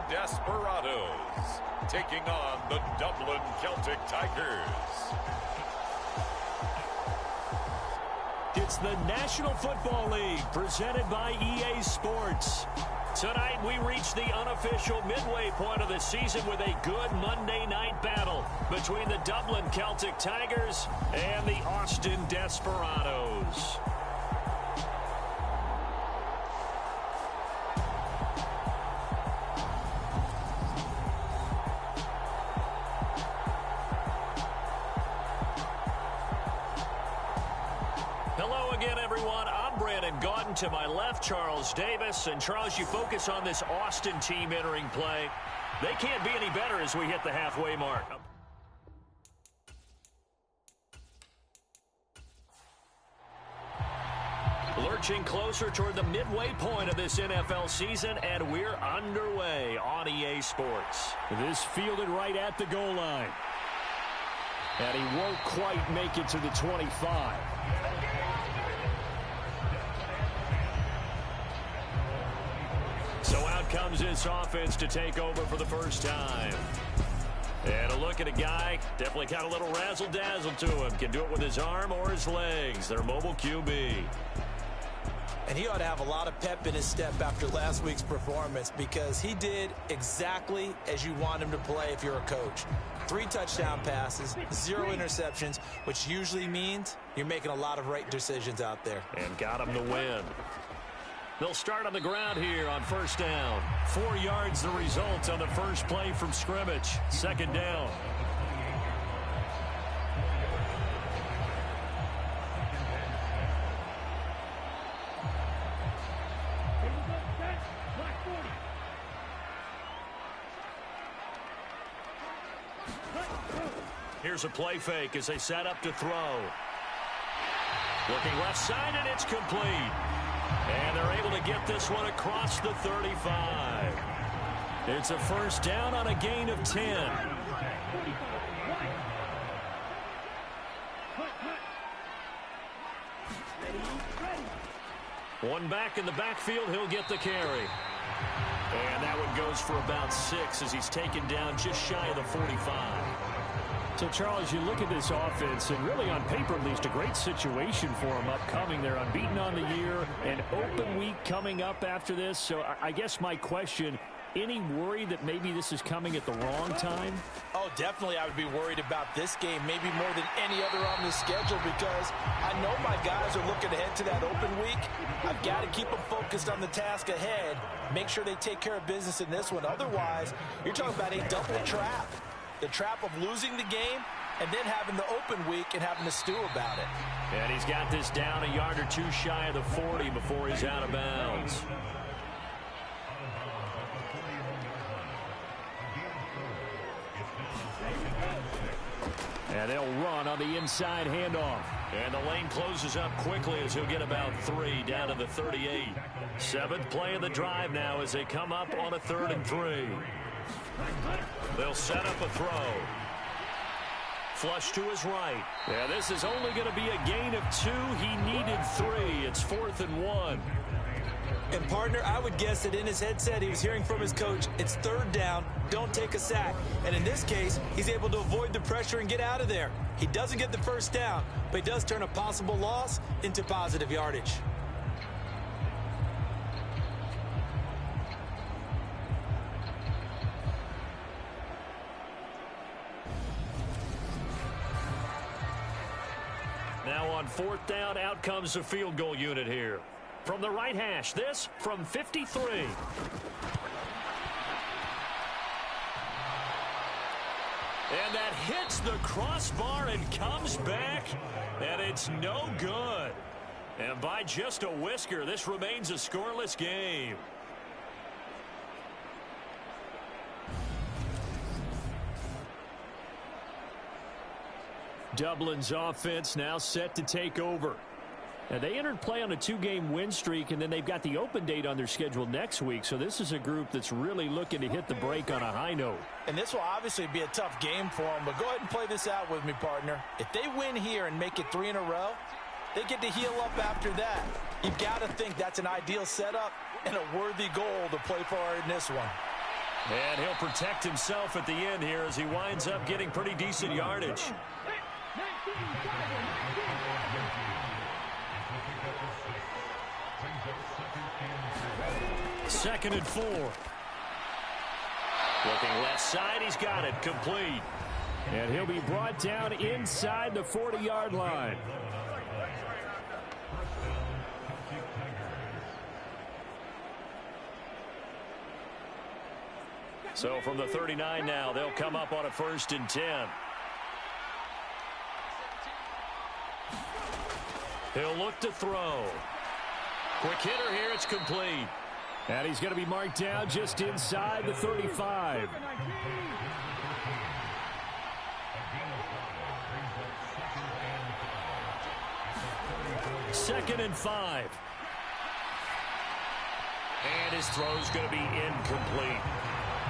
Desperados, taking on the Dublin Celtic Tigers. It's the National Football League presented by EA Sports. Tonight we reach the unofficial midway point of the season with a good Monday night battle between the Dublin Celtic Tigers and the Austin Desperados. Hello again, everyone. I'm Brandon Gaudin. To my left, Charles Davis. And Charles, you focus on this Austin team entering play. They can't be any better as we hit the halfway mark. Lurching closer toward the midway point of this NFL season, and we're underway on EA Sports. This fielded right at the goal line. And he won't quite make it to the 25. So out comes this offense to take over for the first time. And a look at a guy, definitely got a little razzle-dazzle to him. Can do it with his arm or his legs. Their mobile QB. And he ought to have a lot of pep in his step after last week's performance because he did exactly as you want him to play if you're a coach. 3 touchdown passes, 0 interceptions, which usually means you're making a lot of right decisions out there. And got him the win. They'll start on the ground here on first down. 4 yards the result on the first play from scrimmage. Second down. Here's a play fake as they set up to throw. Looking left side, and it's complete. And they're able to get this one across the 35. It's a first down on a gain of 10. One back in the backfield, he'll get the carry. And that one goes for about 6 as he's taken down just shy of the 45. So, Charles, you look at this offense, and really on paper at least, a great situation for them upcoming. They're unbeaten on the year, an open week coming up after this. So I guess my question, any worry that maybe this is coming at the wrong time? Oh, definitely I would be worried about this game, maybe more than any other on the schedule, because I know my guys are looking ahead to that open week. I've got to keep them focused on the task ahead, make sure they take care of business in this one. Otherwise, you're talking about a double trap. The trap of losing the game and then having the open week and having to stew about it. And he's got this down a yard or 2 shy of the 40 before he's out of bounds. And they'll run on the inside handoff. And the lane closes up quickly as he'll get about 3 down to the 38. 7th play of the drive now as they come up on a 3rd and 3. They'll set up a throw. Flush to his right. Yeah, this is only going to be a gain of 2. He needed 3. It's 4th and 1. And, partner, I would guess that in his headset he was hearing from his coach, it's 3rd down, don't take a sack. And in this case, he's able to avoid the pressure and get out of there. He doesn't get the first down, but he does turn a possible loss into positive yardage. Now on 4th down, out comes the field goal unit here. From the right hash, this from 53. And that hits the crossbar and comes back, and it's no good. And by just a whisker, this remains a scoreless game. Dublin's offense now set to take over. Now, they entered play on a 2-game win streak, and then they've got the open date on their schedule next week. So this is a group that's really looking to hit the break on a high note. And this will obviously be a tough game for them, but go ahead and play this out with me, partner. If they win here and make it 3 in a row, they get to heal up after that. You've got to think that's an ideal setup and a worthy goal to play for in this one. And he'll protect himself at the end here as he winds up getting pretty decent yardage. Second and 4. Looking left side, he's got it, complete. And he'll be brought down inside the 40-yard line. So from the 39 now, they'll come up on a 1st and 10. He'll look to throw. Quick hitter here, it's complete. And he's going to be marked down just inside the 35. Second and 5. And his throw's going to be incomplete.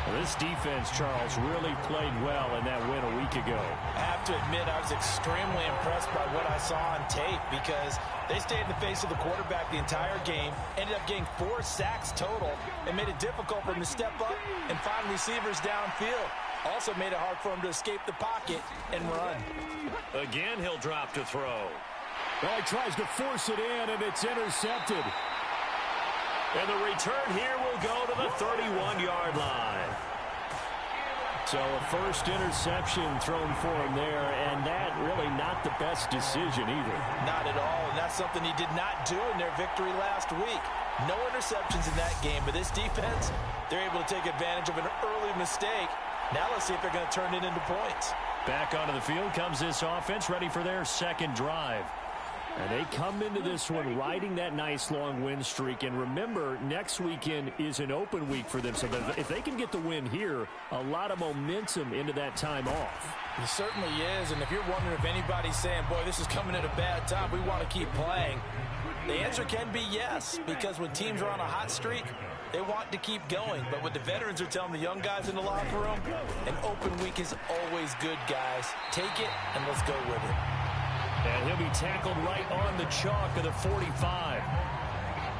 Well, this defense, Charles, really played well in that win a week ago. I have to admit, I was extremely impressed by what I saw on tape because they stayed in the face of the quarterback the entire game, ended up getting 4 sacks total, and made it difficult for him to step up and find receivers downfield. Also made it hard for him to escape the pocket and run. Again, he'll drop to throw. Well, he tries to force it in, and it's intercepted. And the return here will go to the 31-yard line. So a first interception thrown for him there, and that really not the best decision either. Not at all, and that's something he did not do in their victory last week. No interceptions in that game, but this defense, they're able to take advantage of an early mistake. Now let's see if they're going to turn it into points. Back onto the field comes this offense, ready for their second drive. And they come into this one riding that nice long win streak. And remember, next weekend is an open week for them. So if they can get the win here, a lot of momentum into that time off. It certainly is. And if you're wondering if anybody's saying, boy, this is coming at a bad time, we want to keep playing, the answer can be yes. Because when teams are on a hot streak, they want to keep going. But what the veterans are telling the young guys in the locker room, an open week is always good, guys. Take it and let's go with it. And he'll be tackled right on the chalk of the 45.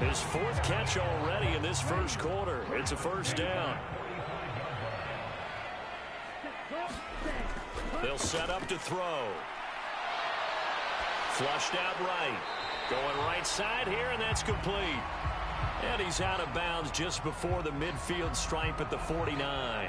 His 4th catch already in this first quarter. It's a first down. They'll set up to throw. Flushed out right. Going right side here, and that's complete. And he's out of bounds just before the midfield stripe at the 49.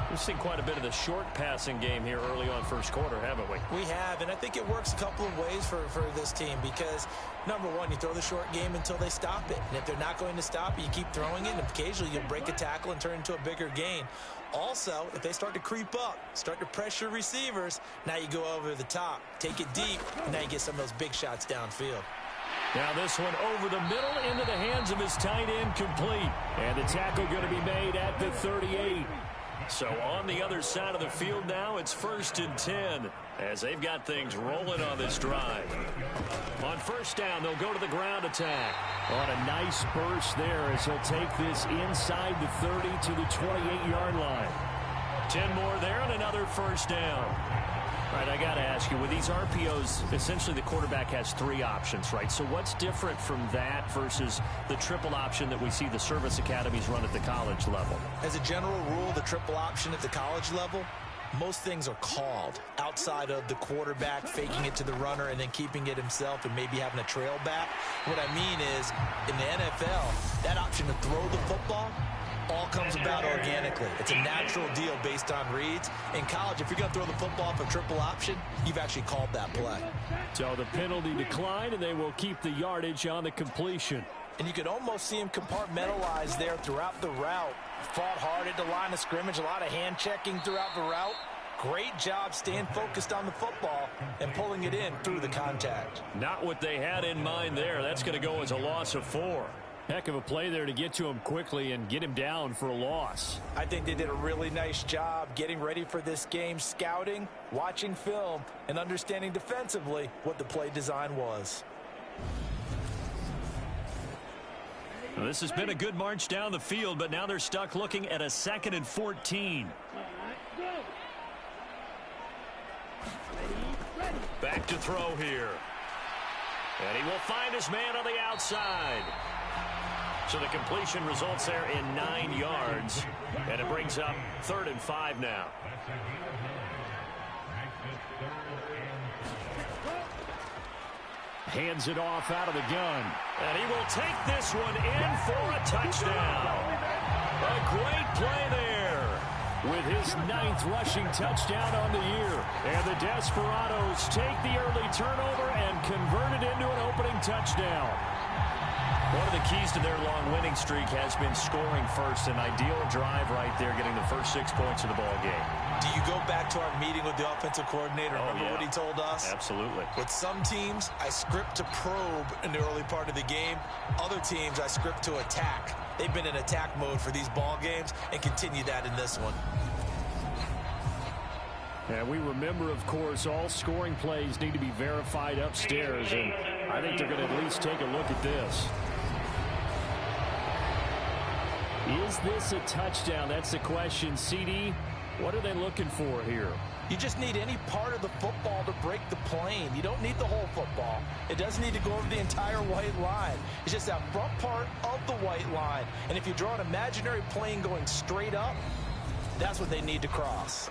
We've seen quite a bit of the short passing game here early on first quarter, haven't we? We have, and I think it works a couple of ways for this team because, number one, you throw the short game until they stop it. And if they're not going to stop it, you keep throwing it, and occasionally you'll break a tackle and turn into a bigger gain. Also, if they start to creep up, start to pressure receivers, now you go over the top, take it deep, and now you get some of those big shots downfield. Now this one over the middle into the hands of his tight end, complete. And the tackle going to be made at the 38. So on the other side of the field now, it's 1st and 10 as they've got things rolling on this drive. On first down, they'll go to the ground attack. On a nice burst there as he'll take this inside the 30 to the 28-yard line. 10 more there and another first down. All right, I got to ask you, with these RPOs, essentially the quarterback has 3 options, right? So what's different from that versus the triple option that we see the service academies run at the college level? As a general rule, the triple option at the college level, most things are called outside of the quarterback faking it to the runner and then keeping it himself and maybe having a trail back. What I mean is, in the NFL, that option to throw the football all comes about organically. It's a natural deal based on reads. In college, if you're going to throw the football for triple option, you've actually called that play. So the penalty declined, and they will keep the yardage on the completion. And you could almost see him compartmentalize there throughout the route. Fought hard at the line of scrimmage, a lot of hand checking throughout the route. Great job staying focused on the football and pulling it in through the contact. Not what they had in mind there. That's going to go as a loss of 4. Heck of a play there to get to him quickly and get him down for a loss. I think they did a really nice job getting ready for this game, scouting, watching film, and understanding defensively what the play design was. Well, this has been a good march down the field, but now they're stuck looking at a 2nd and 14. Back to throw here. And he will find his man on the outside. So the completion results there in 9 yards, and it brings up 3rd and 5 now. Hands it off out of the gun. And he will take this one in for a touchdown. A great play there. With his 9th rushing touchdown on the year. And the Desperados take the early turnover and convert it into an opening touchdown. One of the keys to their long winning streak has been scoring first. An ideal drive right there, getting the first 6 points of the ball game. Do you go back to our meeting with the offensive coordinator? Remember what he told us? Absolutely. With some teams, I script to probe in the early part of the game. Other teams, I script to attack. They've been in attack mode for these ball games and continue that in this one. And we remember, of course, all scoring plays need to be verified upstairs, and I think they're going to at least take a look at this. Is this a touchdown? That's the question. CD, what are they looking for here? You just need any part of the football to break the plane. You don't need the whole football. It doesn't need to go over the entire white line. It's just that front part of the white line. And if you draw an imaginary plane going straight up, that's what they need to cross.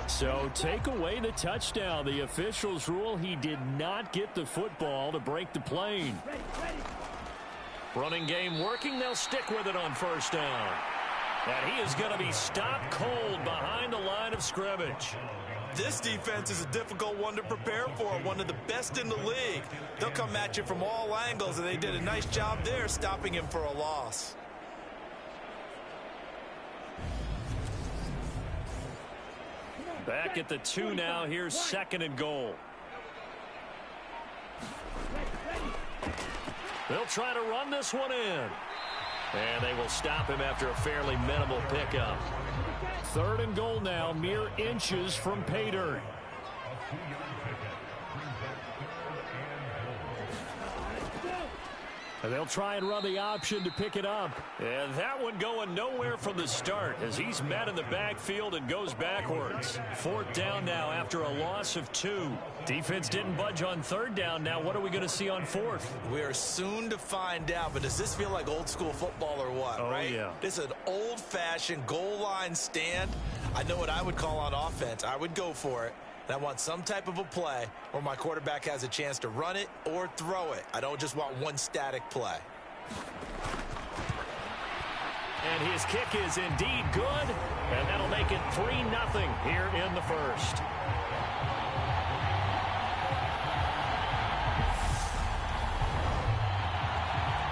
So take away the touchdown. The officials rule he did not get the football to break the plane. Running game working. They'll stick with it on 1st down. And he is going to be stopped cold behind the line of scrimmage. This defense is a difficult one to prepare for, one of the best in the league. They'll come at you from all angles, and they did a nice job there stopping him for a loss. Back at the 2 now. Here's 2nd and goal. They'll try to run this one in. And they will stop him after a fairly minimal pickup. 3rd and goal now, mere inches from pay dirt. And they'll try and run the option to pick it up. And that one going nowhere from the start as he's met in the backfield and goes backwards. 4th down now after a loss of 2. Defense didn't budge on 3rd down. Now what are we going to see on 4th? We are soon to find out, but does this feel like old school football or what, right? Yeah. This is an old-fashioned goal line stand. I know what I would call on offense. I would go for it. And I want some type of a play where my quarterback has a chance to run it or throw it. I don't just want one static play. And his kick is indeed good. And that'll make it 3-0 here in the 1st.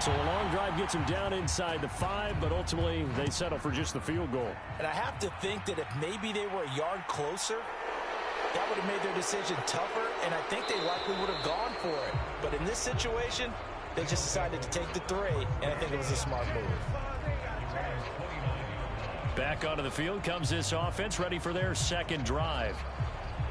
So a long drive gets them down inside the 5, but ultimately they settle for just the field goal. And I have to think that if maybe they were a yard closer, that would have made their decision tougher, and I think they likely would have gone for it. But in this situation, they just decided to take the 3, and I think it was a smart move. Back onto the field comes this offense, ready for their 2nd drive.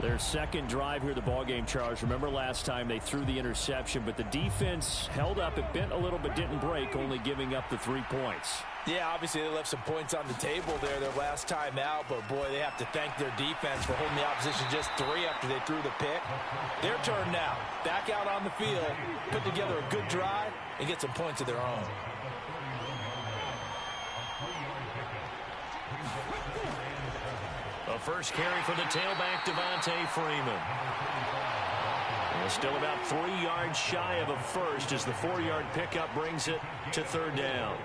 Their 2nd drive here, the ballgame, Charles. Remember last time they threw the interception, but the defense held up. It bent a little but didn't break, only giving up the 3 points. Yeah, obviously they left some points on the table there their last time out, but boy, they have to thank their defense for holding the opposition just 3 after they threw the pick. Their turn now. Back out on the field, put together a good drive, and get some points of their own. A first carry for the tailback, Devontae Freeman. And still about 3 yards shy of a first as the 4-yard pickup brings it to 3rd down.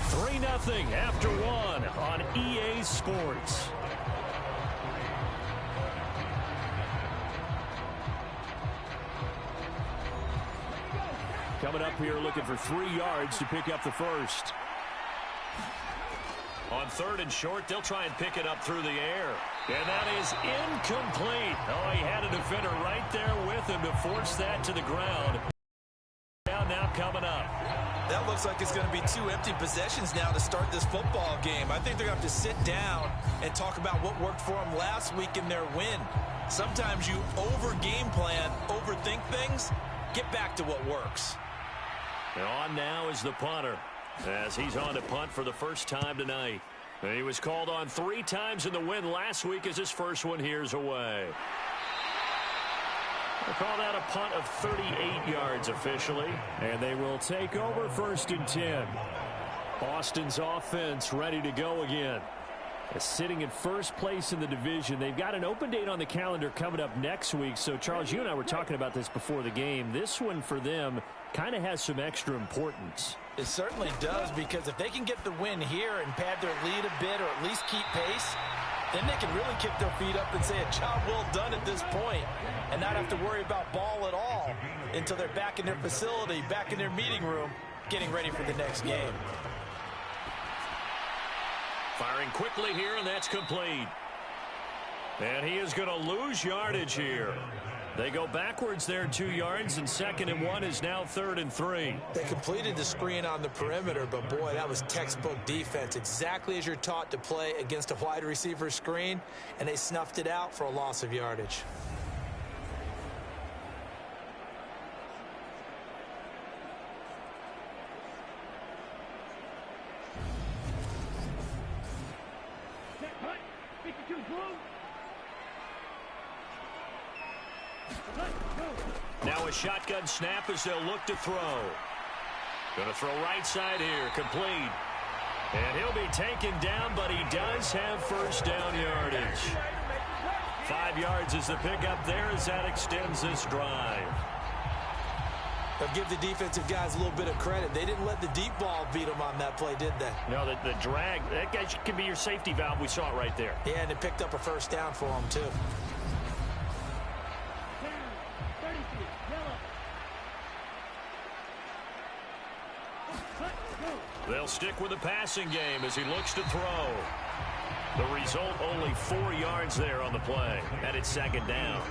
3-0 after 1 on EA Sports. Coming up here looking for 3 yards to pick up the first. On 3rd and short, they'll try and pick it up through the air. And that is incomplete. Oh, he had a defender right there with him to force that to the ground. Down now coming up. That looks like it's going to be 2 empty possessions now to start this football game. I think they're going to have to sit down and talk about what worked for them last week in their win. Sometimes you over-game plan, overthink things. Get back to what works. And on now is the punter, as he's on to punt for the first time tonight. He was called on 3 times in the win last week as his first one here's away. They call that a punt of 38 yards officially. And they will take over 1st and 10. Boston's offense ready to go again. Sitting in first place in the division. They've got an open date on the calendar coming up next week. So, Charles, you and I were talking about this before the game. This one for them kind of has some extra importance. It certainly does, because if they can get the win here and pad their lead a bit or at least keep pace, then they can really kick their feet up and say a job well done at this point and not have to worry about ball at all until they're back in their facility, back in their meeting room, getting ready for the next game. Firing quickly here, and that's complete. And he is going to lose yardage here. They go backwards there 2 yards, and 2nd and 1 is now 3rd and 3. They completed the screen on the perimeter, but boy, that was textbook defense. Exactly as you're taught to play against a wide receiver screen, and they snuffed it out for a loss of yardage. Now a shotgun snap as they'll look to throw. Going to throw right side here, complete. And he'll be taken down, but he does have 1st down yardage. 5 yards is the pickup there as that extends this drive. They'll give the defensive guys a little bit of credit. They didn't let the deep ball beat them on that play, did they? No, the drag, that guy can be your safety valve. We saw it right there. Yeah, and it picked up a 1st down for them, too. They'll stick with the passing game as he looks to throw. The result, only 4 yards there on the play, and it's 2nd down.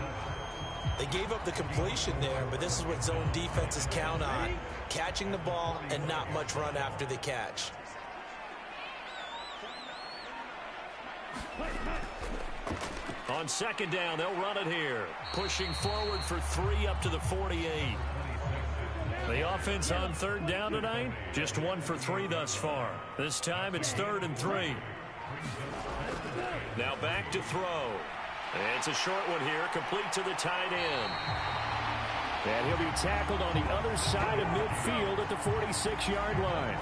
They gave up the completion there, but this is what zone defenses count on. Catching the ball and not much run after the catch. On 2nd down, they'll run it here. Pushing forward for 3 up to the 48. The offense on 3rd down tonight, just 1 for 3 thus far. This time it's 3rd and 3. Now back to throw. It's a short one here, complete to the tight end. And he'll be tackled on the other side of midfield at the 46-yard line.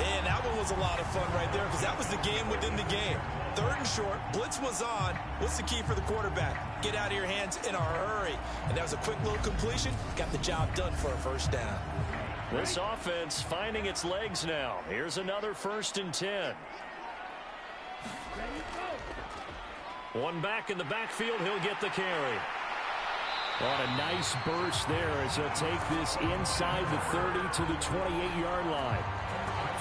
And that one was a lot of fun right there, because that was the game within the game. 3rd and short, blitz was on. What's the key for the quarterback? Get out of your hands in a hurry. And that was a quick little completion. Got the job done for a 1st down. This offense finding its legs now. Here's another 1st and 10. One back in the backfield. He'll get the carry. What a nice burst there as he'll take this inside the 30 to the 28-yard line.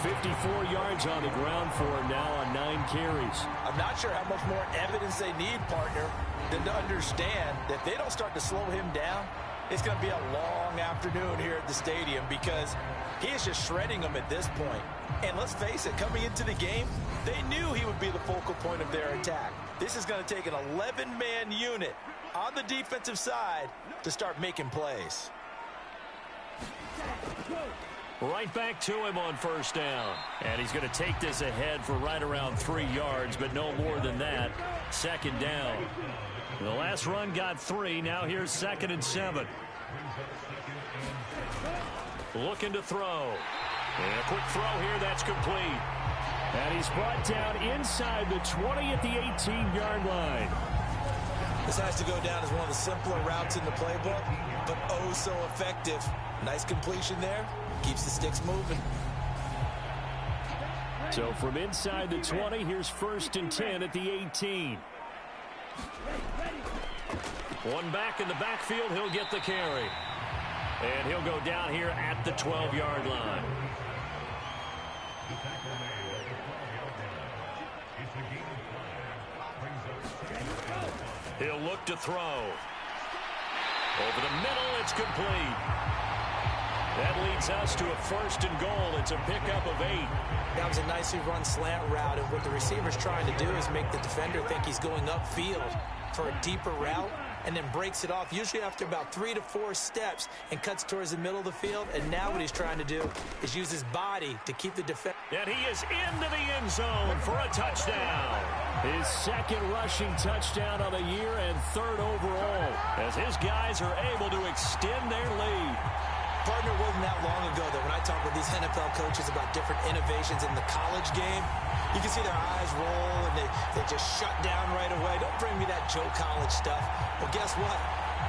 54 yards on the ground for him now on 9 carries. I'm not sure how much more evidence they need, partner, than to understand that if they don't start to slow him down, it's going to be a long afternoon here at the stadium, because he is just shredding them at this point. And let's face it, coming into the game, they knew he would be the focal point of their attack. This is going to take an 11-man unit on the defensive side to start making plays. Right back to him on 1st down. And he's going to take this ahead for right around 3 yards, but no more than that. 2nd down. The last run got 3. Now here's 2nd and 7. Looking to throw. And a quick throw here. That's complete. And he's brought down inside the 20 at the 18-yard line. This has to go down as one of the simpler routes in the playbook, but oh so effective. Nice completion there. Keeps the sticks moving. So from inside the 20, here's 1st and 10 at the 18. One back in the backfield. He'll get the carry. And he'll go down here at the 12-yard line. He'll look to throw. Over the middle, it's complete. That leads us to a 1st and goal. It's a pickup of 8. That was a nicely run slant route, and what the receiver's trying to do is make the defender think he's going upfield for a deeper route, and then breaks it off, usually after about 3 to 4 steps, and cuts towards the middle of the field. And now what he's trying to do is use his body to keep the defense. And he is into the end zone for a touchdown. His second rushing touchdown of the year and third overall, as his guys are able to extend their lead. Partner, it wasn't that long ago that when I talk with these NFL coaches about different innovations in the college game, you can see their eyes roll and they just shut down right away. Don't bring me that Joe College stuff. Well, guess what?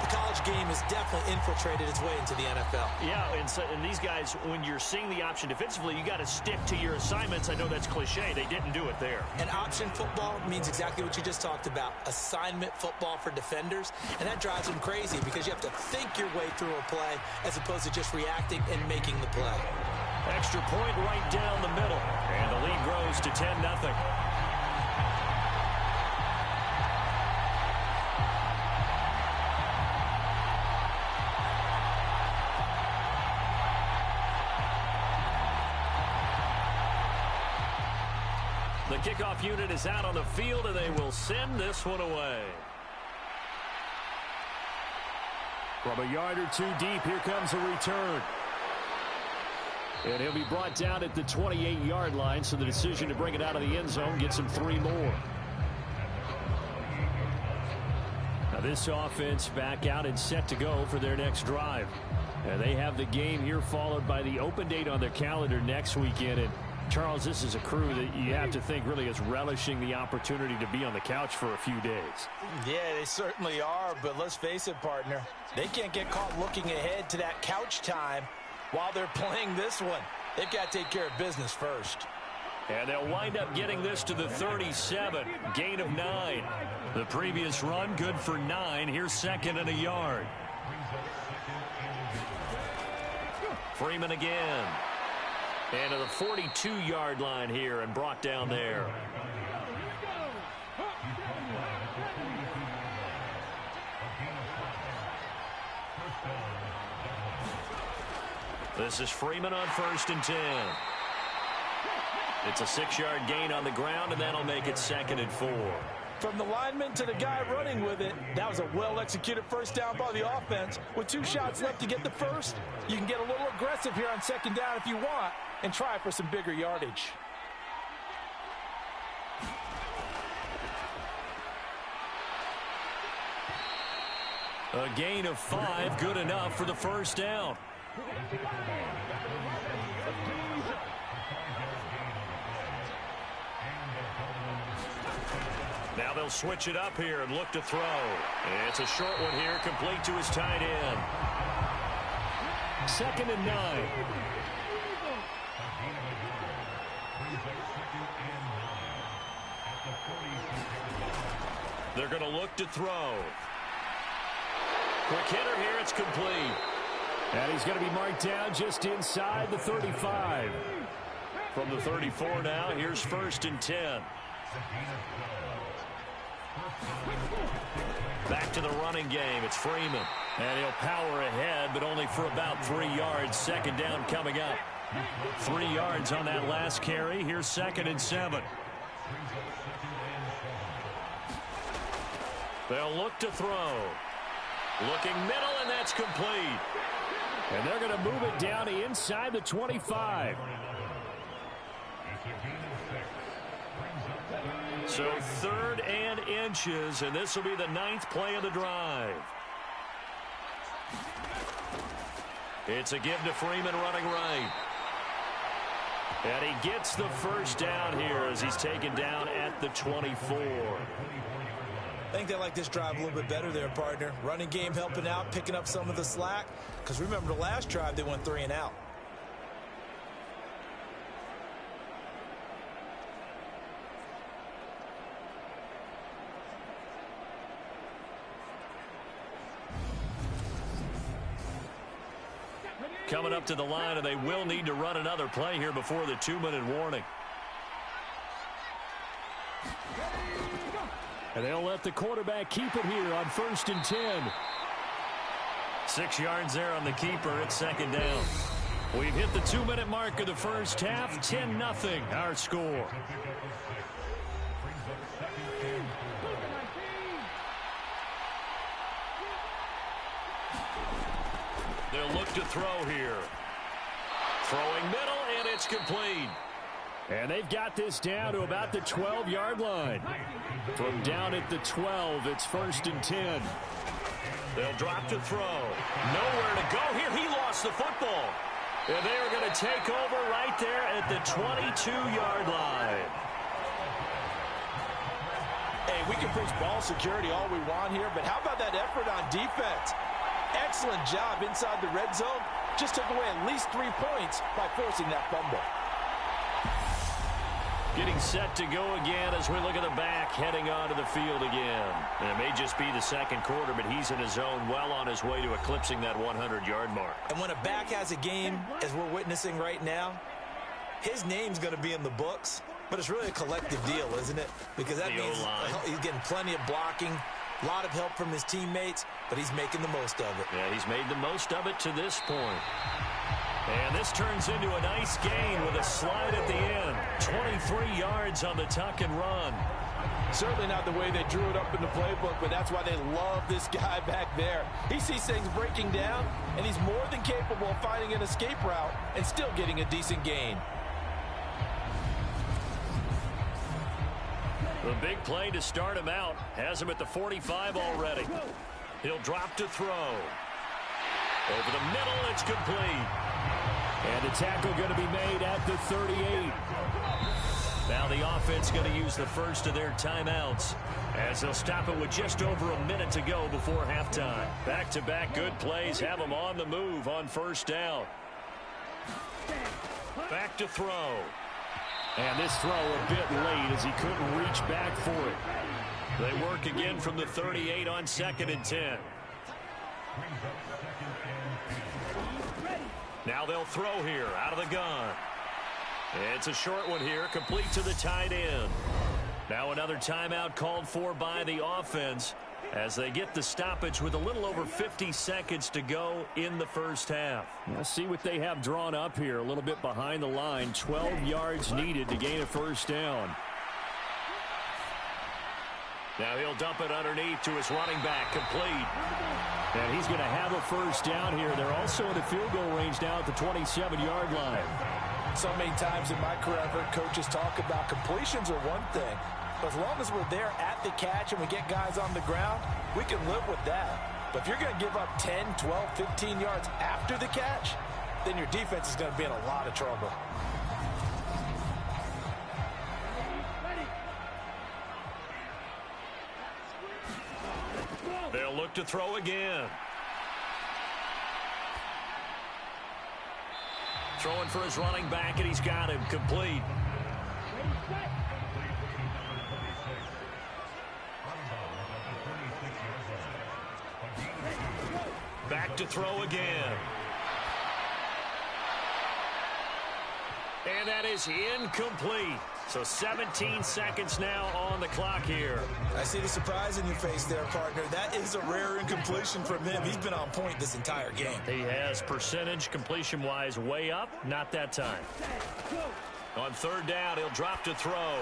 The college game has definitely infiltrated its way into the NFL. Yeah, and these guys, when you're seeing the option defensively, you got to stick to your assignments. I know that's cliche. They didn't do it there. And option football means exactly what you just talked about, assignment football for defenders. And that drives them crazy because you have to think your way through a play as opposed to just reacting and making the play. Extra point right down the middle. And the lead grows to 10-0. The kickoff unit is out on the field, and they will send this one away. From a yard or two deep, here comes a return. And he'll be brought down at the 28-yard line, so the decision to bring it out of the end zone gets him 3 more. Now this offense back out and set to go for their next drive. And they have the game here followed by the open date on their calendar next weekend. And Charles, this is a crew that you have to think really is relishing the opportunity to be on the couch for a few days. Yeah, they certainly are, but let's face it, partner. They can't get caught looking ahead to that couch time while they're playing this one. They've got to take care of business first. And they'll wind up getting this to the 37, gain of 9. The previous run, good for 9. Here's second and a yard. Freeman again. And to the 42-yard line here and brought down there. This is Freeman on 1st and 10. It's a 6-yard gain on the ground, and that'll make it 2nd and 4. From the lineman to the guy running with it, that was a well-executed first down by the offense. With 2 shots left to get the first, you can get a little aggressive here on 2nd down if you want and try for some bigger yardage. A gain of 5, good enough for the first down. Now they'll switch it up here and look to throw. It's a short one here, complete to his tight end. 2nd and 9. They're going to look to throw. Quick hitter here, it's complete. And he's going to be marked down just inside the 35. From the 34 now, here's 1st and 10. Back to the running game. It's Freeman. And he'll power ahead, but only for about 3 yards. 2nd down coming up. 3 yards on that last carry. Here's 2nd and 7. They'll look to throw. Looking middle, and that's complete. And they're going to move it down to inside the 25. So 3rd and inches, and this will be the 9th play of the drive. It's a give to Freeman running right. And he gets the first down here as he's taken down at the 24. I think they like this drive a little bit better there, partner. Running game helping out, picking up some of the slack. Because remember, the last drive, they went 3 and out. Coming up to the line, and they will need to run another play here before the 2-minute warning. And they'll let the quarterback keep it here on 1st and 10. 6 yards there on the keeper. It's 2nd down. We've hit the 2-minute mark of the first half. 10-0 our score. back to throw here. Throwing middle, and it's complete. And they've got this down to about the 12-yard line. From down at the 12, it's 1st and 10. They'll drop to throw. Nowhere to go here. He lost the football. And they are going to take over right there at the 22-yard line. Hey, we can preach ball security all we want here, but how about that effort on defense? Excellent job inside the red zone. Just took away at least 3 points by forcing that fumble. Getting set to go again as we look at the back heading onto the field again. And it may just be the second quarter, but he's in his zone well on his way to eclipsing that 100-yard mark. And when a back has a game, as we're witnessing right now, his name's going to be in the books, but it's really a collective deal, isn't it? Because that means he's getting plenty of blocking, a lot of help from his teammates, but he's making the most of it. Yeah, he's made the most of it to this point. And this turns into a nice gain with a slide at the end. 23 yards on the tuck and run. Certainly not the way they drew it up in the playbook, but that's why they love this guy back there. He sees things breaking down, and he's more than capable of finding an escape route and still getting a decent gain. The big play to start him out has him at the 45 already. He'll drop to throw. Over the middle, it's complete. And the tackle going to be made at the 38. Now the offense going to use the first of their timeouts as they'll stop it with just over a minute to go before halftime. Back-to-back good plays have them on the move on first down. Back to throw. And this throw a bit late as he couldn't reach back for it. They work again from the 38 on 2nd and 10. Now they'll throw here out of the gun. It's a short one here, complete to the tight end. Now another timeout called for by the offense as they get the stoppage with a little over 50 seconds to go in the first half. Let's see what they have drawn up here. A little bit behind the line. 12 yards needed to gain a first down. Now he'll dump it underneath to his running back, complete. And he's going to have a first down here. They're also in the field goal range now at the 27-yard line. So many times in my career, I've heard coaches talk about completions are one thing. But as long as we're there at the catch and we get guys on the ground, we can live with that. But if you're going to give up 10, 12, 15 yards after the catch, then your defense is going to be in a lot of trouble. They'll look to throw again. Throwing for his running back, and he's got him complete. Back to throw again. And that is incomplete. So 17 seconds now on the clock here. I see the surprise in your face there, partner. That is a rare incompletion from him. He's been on point this entire game. He has percentage completion-wise way up. Not that time. On third down, he'll drop to throw.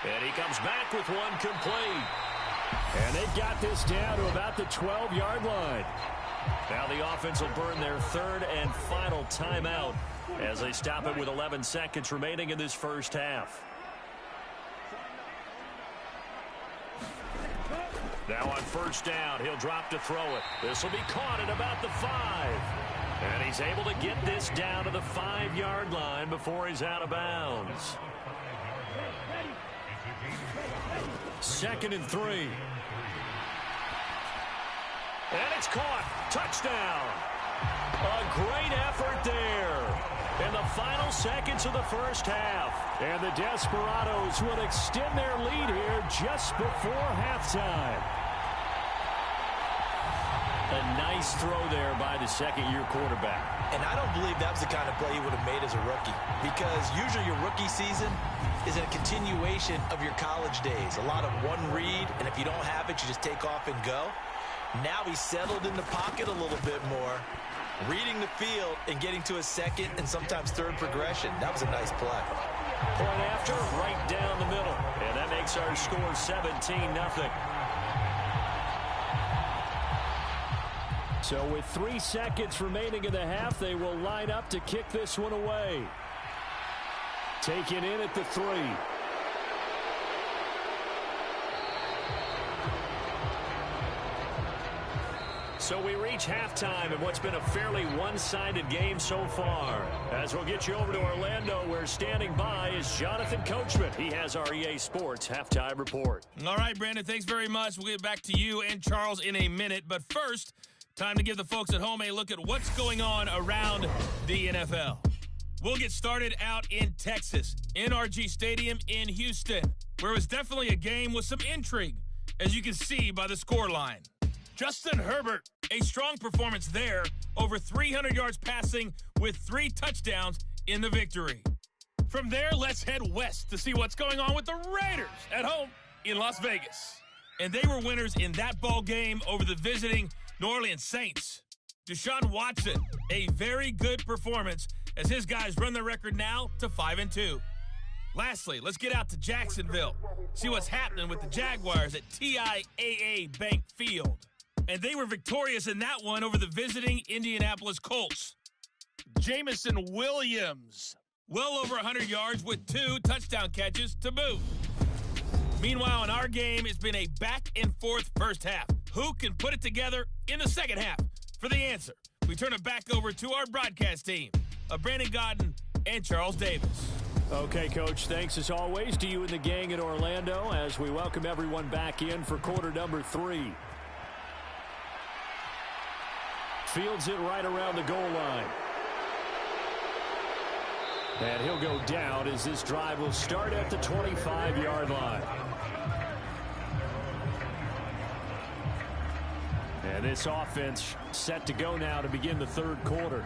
And he comes back with one complete. And they've got this down to about the 12-yard line. Now the offense will burn their third and final timeout as they stop it with 11 seconds remaining in this first half. Now on first down, he'll drop to throw it. This will be caught at about the 5. And he's able to get this down to the 5-yard line before he's out of bounds. 2nd and 3. And it's caught. Touchdown. A great effort there in the final seconds of the first half. And the Desperados will extend their lead here just before halftime. A nice throw there by the second-year quarterback. And I don't believe that was the kind of play he would have made as a rookie, because usually your rookie season is a continuation of your college days. A lot of one read, and if you don't have it, you just take off and go. Now he's settled in the pocket a little bit more, reading the field and getting to a second and sometimes third progression. That was a nice play. Point after, right down the middle. And that makes our score 17-0. So with 3 seconds remaining in the half, they will line up to kick this one away. Taken in at the 3. So we reach halftime in what's been a fairly one-sided game so far. As we'll get you over to Orlando, where standing by is Jonathan Coachman. He has our EA Sports halftime report. All right, Brandon, thanks very much. We'll get back to you and Charles in a minute. But first, time to give the folks at home a look at what's going on around the NFL. We'll get started out in Texas, NRG Stadium in Houston, where it was definitely a game with some intrigue, as you can see by the scoreline. Justin Herbert, a strong performance there, over 300 yards passing with 3 touchdowns in the victory. From there, let's head west to see what's going on with the Raiders at home in Las Vegas. And they were winners in that ball game over the visiting New Orleans Saints. Deshaun Watson, a very good performance as his guys run their record now to 5-2. Lastly, let's get out to Jacksonville, see what's happening with the Jaguars at TIAA Bank Field. And they were victorious in that one over the visiting Indianapolis Colts. Jamison Williams, well over 100 yards with 2 touchdown catches to boot. Meanwhile, in our game, it's been a back-and-forth first half. Who can put it together in the second half? For the answer, we turn it back over to our broadcast team of Brandon Godden and Charles Davis. Okay, Coach, thanks as always to you and the gang in Orlando as we welcome everyone back in for quarter number 3. Fields it right around the goal line. And he'll go down as this drive will start at the 25-yard line. And this offense set to go now to begin the third quarter.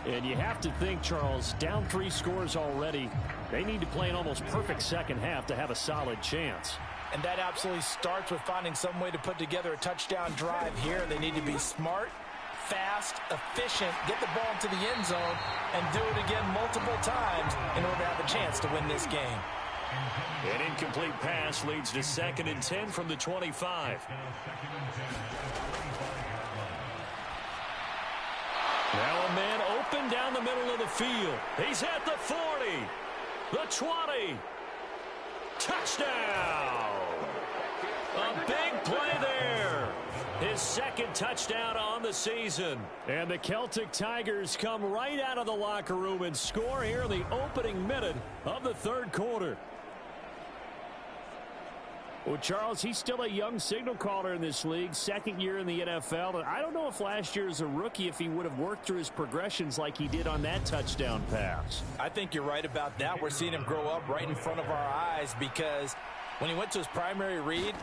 And you have to think, Charles, down 3 scores already. They need to play an almost perfect second half to have a solid chance. And that absolutely starts with finding some way to put together a touchdown drive here. They need to be smart, fast, efficient, get the ball into the end zone, and do it again multiple times in order to have a chance to win this game. An incomplete pass leads to 2nd and 10 from the 25. Now a man open down the middle of the field. He's at the 40, the 20. Touchdown! A big play there. His 2nd touchdown on the season. And the Celtic Tigers come right out of the locker room and score here in the opening minute of the third quarter. Well, Charles, he's still a young signal caller in this league, 2nd year in the NFL. And I don't know if last year as a rookie, if he would have worked through his progressions like he did on that touchdown pass. I think you're right about that. We're seeing him grow up right in front of our eyes because when he went to his primary read,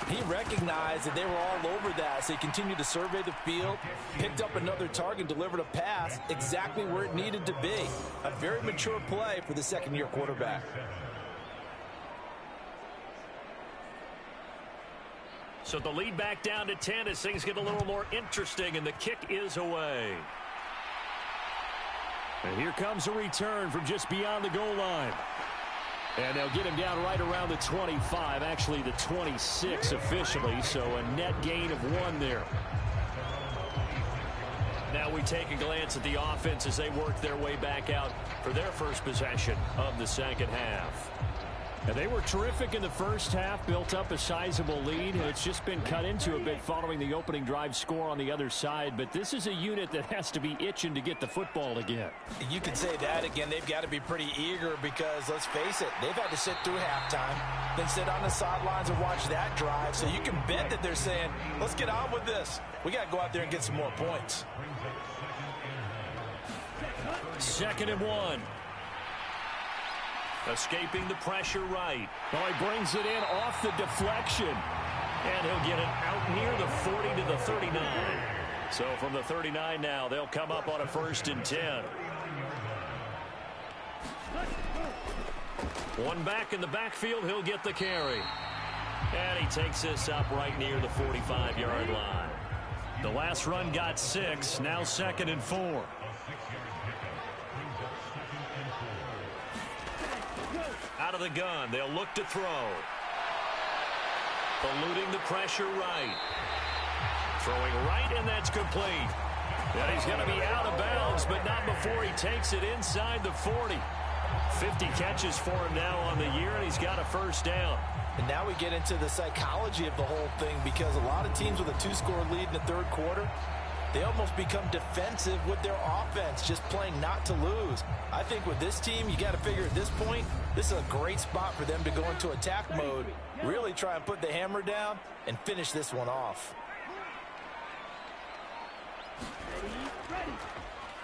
he recognized that they were all over that. So he continued to survey the field, picked up another target, delivered a pass exactly where it needed to be. A very mature play for the 2nd-year quarterback. So the lead back down to 10 as things get a little more interesting, and the kick is away. And here comes a return from just beyond the goal line. And they'll get him down right around the 25, actually the 26 officially, so a net gain of 1 there. Now we take a glance at the offense as they work their way back out for their first possession of the second half. And they were terrific in the first half, built up a sizable lead, and it's just been cut into a bit following the opening drive score on the other side. But this is a unit that has to be itching to get the football again. You can say that again. They've got to be pretty eager because, let's face it, they've had to sit through halftime, then sit on the sidelines and watch that drive. So you can bet that they're saying, let's get on with this. We got to go out there and get some more points. 2nd and 1. Escaping the pressure right. Oh, he brings it in off the deflection. And he'll get it out near the 40 to the 39. So from the 39 now, they'll come up on a 1st and 10. One back in the backfield, he'll get the carry. And he takes this up right near the 45-yard line. The last run got 6, now 2nd and 4. Out of the gun, they'll look to throw. Eluding the pressure right. Throwing right, and that's complete. And he's going to be out of bounds, but not before he takes it inside the 40. 50 catches for him now on the year, and he's got a first down. And now we get into the psychology of the whole thing, because a lot of teams with a 2-score lead in the third quarter, they almost become defensive with their offense, just playing not to lose. I think with this team, you got to figure at this point, this is a great spot for them to go into attack mode, really try and put the hammer down and finish this one off.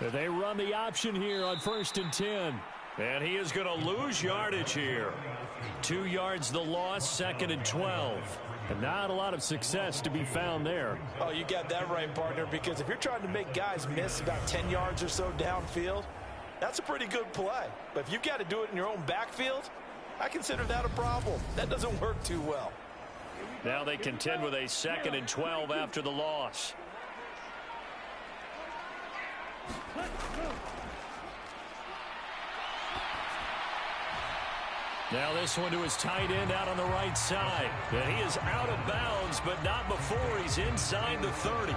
They run the option here on 1st and 10. And he is going to lose yardage here. 2 yards the loss, 2nd and 12. And not a lot of success to be found there. Oh, you got that right, partner, because if you're trying to make guys miss about 10 yards or so downfield, that's a pretty good play. But if you've got to do it in your own backfield, I consider that a problem. That doesn't work too well. Now they contend with a 2nd and 12 after the loss. Now this one to his tight end out on the right side. And he is out of bounds, but not before he's inside the 30.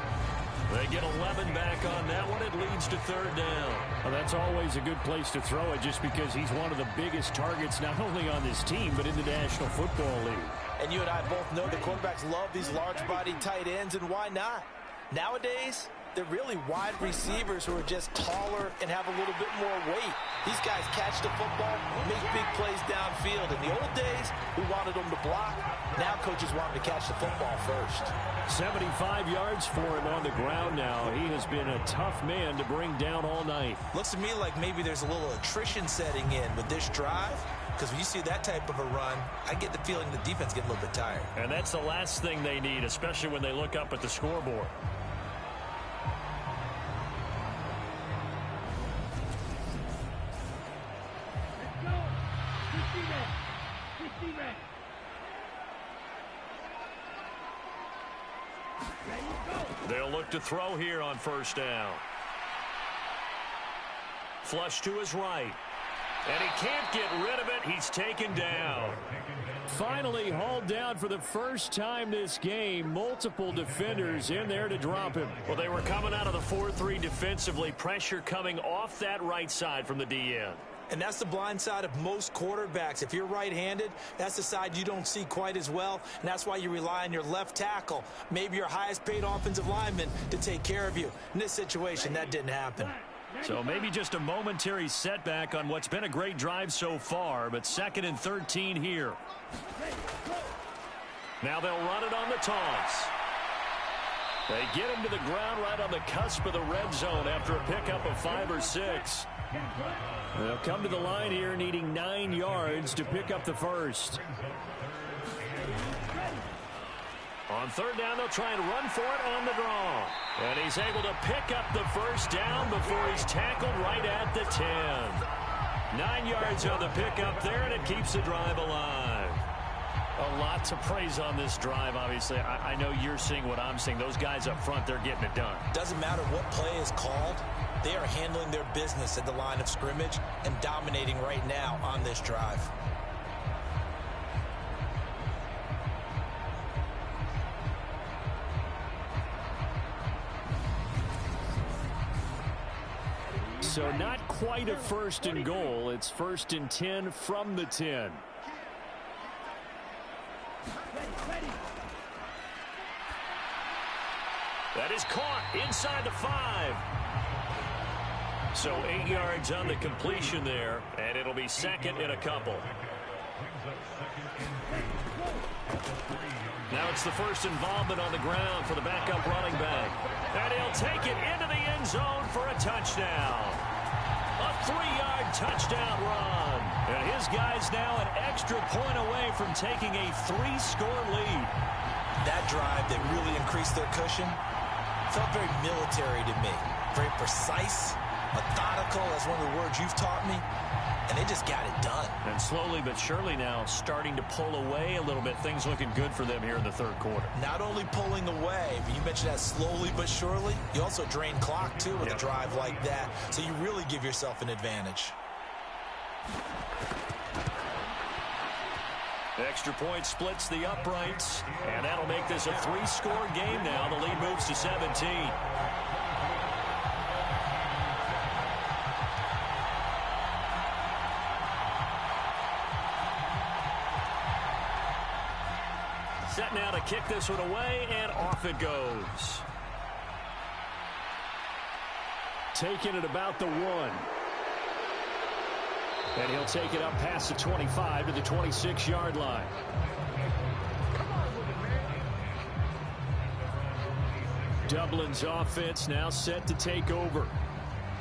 They get 11 back on that one. It leads to 3rd down. Well, that's always a good place to throw it, just because he's one of the biggest targets not only on this team but in the National Football League. And you and I both know the quarterbacks love these large-bodied tight ends, and why not? Nowadays, they're really wide receivers who are just taller and have a little bit more weight. These guys catch the football, make big plays downfield. In the old days, we wanted them to block. Now coaches want them to catch the football first. 75 yards for him on the ground now. He has been a tough man to bring down all night. Looks to me like maybe there's a little attrition setting in with this drive, because when you see that type of a run, I get the feeling the defense gets a little bit tired. And that's the last thing they need, especially when they look up at the scoreboard. They'll look to throw here on 1st down. Flush to his right. And he can't get rid of it. He's taken down. Finally hauled down for the first time this game. Multiple defenders in there to drop him. Well, they were coming out of the 4-3 defensively. Pressure coming off that right side from the DN. And that's the blind side of most quarterbacks. If you're right-handed, that's the side you don't see quite as well, and that's why you rely on your left tackle, maybe your highest-paid offensive lineman, to take care of you. In this situation, that didn't happen. So maybe just a momentary setback on what's been a great drive so far, but 2nd and 13 here. Now they'll run it on the toss. They get him to the ground right on the cusp of the red zone after a pickup of 5 or 6. They'll come to the line here needing 9 yards to pick up the first. On 3rd down, they'll try and run for it on the draw. And he's able to pick up the first down before he's tackled right at the 10. 9 yards on the pickup there, and it keeps the drive alive. A lot to praise on this drive, obviously. I know you're seeing what I'm seeing. Those guys up front, they're getting it done. Doesn't matter what play is called. They are handling their business at the line of scrimmage and dominating right now on this drive. So not quite a 1st and goal. It's 1st and 10 from the 10. That is caught inside the 5. So 8 yards on the completion there, and it'll be 2nd and a couple. Now it's the first involvement on the ground for the backup running back. And he'll take it into the end zone for a touchdown. A 3-yard touchdown run. And his guy's now an extra point away from taking a 3-score lead. That drive that really increased their cushion felt very military to me. Very precise, methodical, that's one of the words you've taught me. And they just got it done. And slowly but surely now starting to pull away a little bit. Things looking good for them here in the 3rd quarter. Not only pulling away, but you mentioned that slowly but surely. You also drain clock, too, with a drive like that. So you really give yourself an advantage. Extra point splits the uprights, and that'll make this a 3-score game now. The lead moves to 17. Set now to kick this one away, and off it goes. Taking it about the 1. And he'll take it up past the 25 to the 26-yard line. Dublin's offense now set to take over.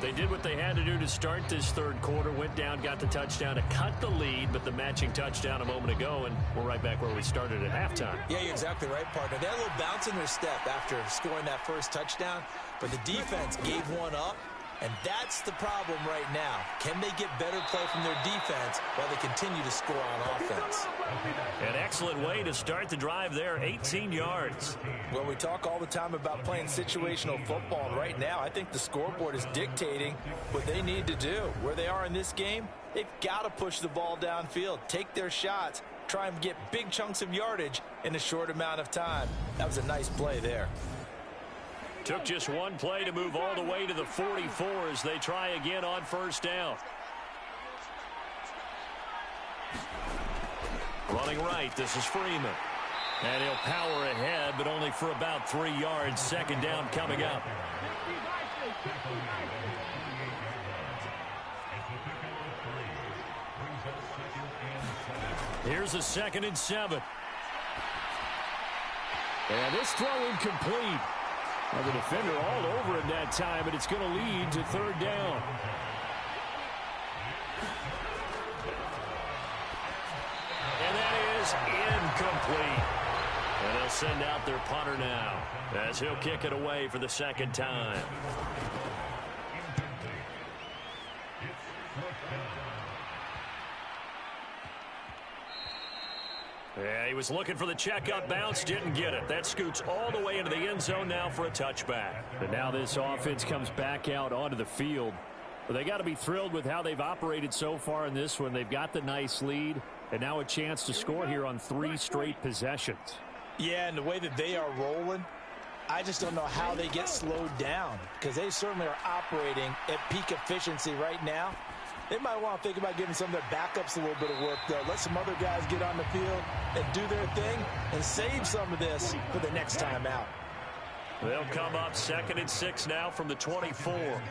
They did what they had to do to start this third quarter. Went down, got the touchdown to cut the lead, but the matching touchdown a moment ago, and we're right back where we started at halftime. Yeah, you're exactly right, partner. They had a little bounce in their step after scoring that first touchdown, but the defense gave one up, and that's the problem right now. Can they get better play from their defense while they continue to score on offense? An excellent way to start the drive there, 18 yards. Well, we talk all the time about playing situational football, and right now I think the scoreboard is dictating what they need to do. Where they are in this game, they've got to push the ball downfield, take their shots, try and get big chunks of yardage in a short amount of time. That was a nice play there. Took just one play to move all the way to the 44 as they try again on first down. Running right, this is Freeman. And he'll power ahead, but only for about 3 yards. Second down coming up. Here's a 2nd and 7. And this throw incomplete. Well, the defender all over him that time, but it's going to lead to third down. And that is incomplete. And they'll send out their punter now as he'll kick it away for the second time. Yeah, he was looking for the checkup bounce, didn't get it. That scoots all the way into the end zone now for a touchback. But now this offense comes back out onto the field. But they got to be thrilled with how they've operated so far in this one. They've got the nice lead, and now a chance to score here on 3 straight possessions. Yeah, and the way that they are rolling, I just don't know how they get slowed down, because they certainly are operating at peak efficiency right now. They might want to think about giving some of their backups a little bit of work, though. Let some other guys get on the field and do their thing and save some of this for the next time out. They'll come up 2nd and 6 now from the 24.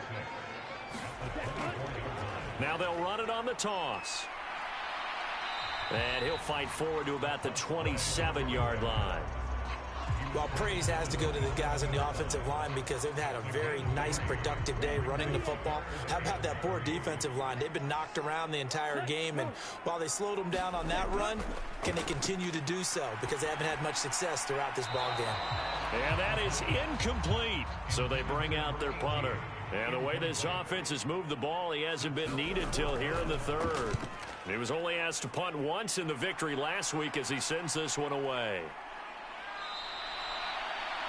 Now they'll run it on the toss. And he'll fight forward to about the 27-yard line. Well, praise has to go to the guys on the offensive line because they've had a very nice, productive day running the football. How about that poor defensive line? They've been knocked around the entire game, and while they slowed them down on that run, can they continue to do so? Because they haven't had much success throughout this ball game. And that is incomplete. So they bring out their punter. And the way this offense has moved the ball, he hasn't been needed till here in the third. He was only asked to punt once in the victory last week as he sends this one away.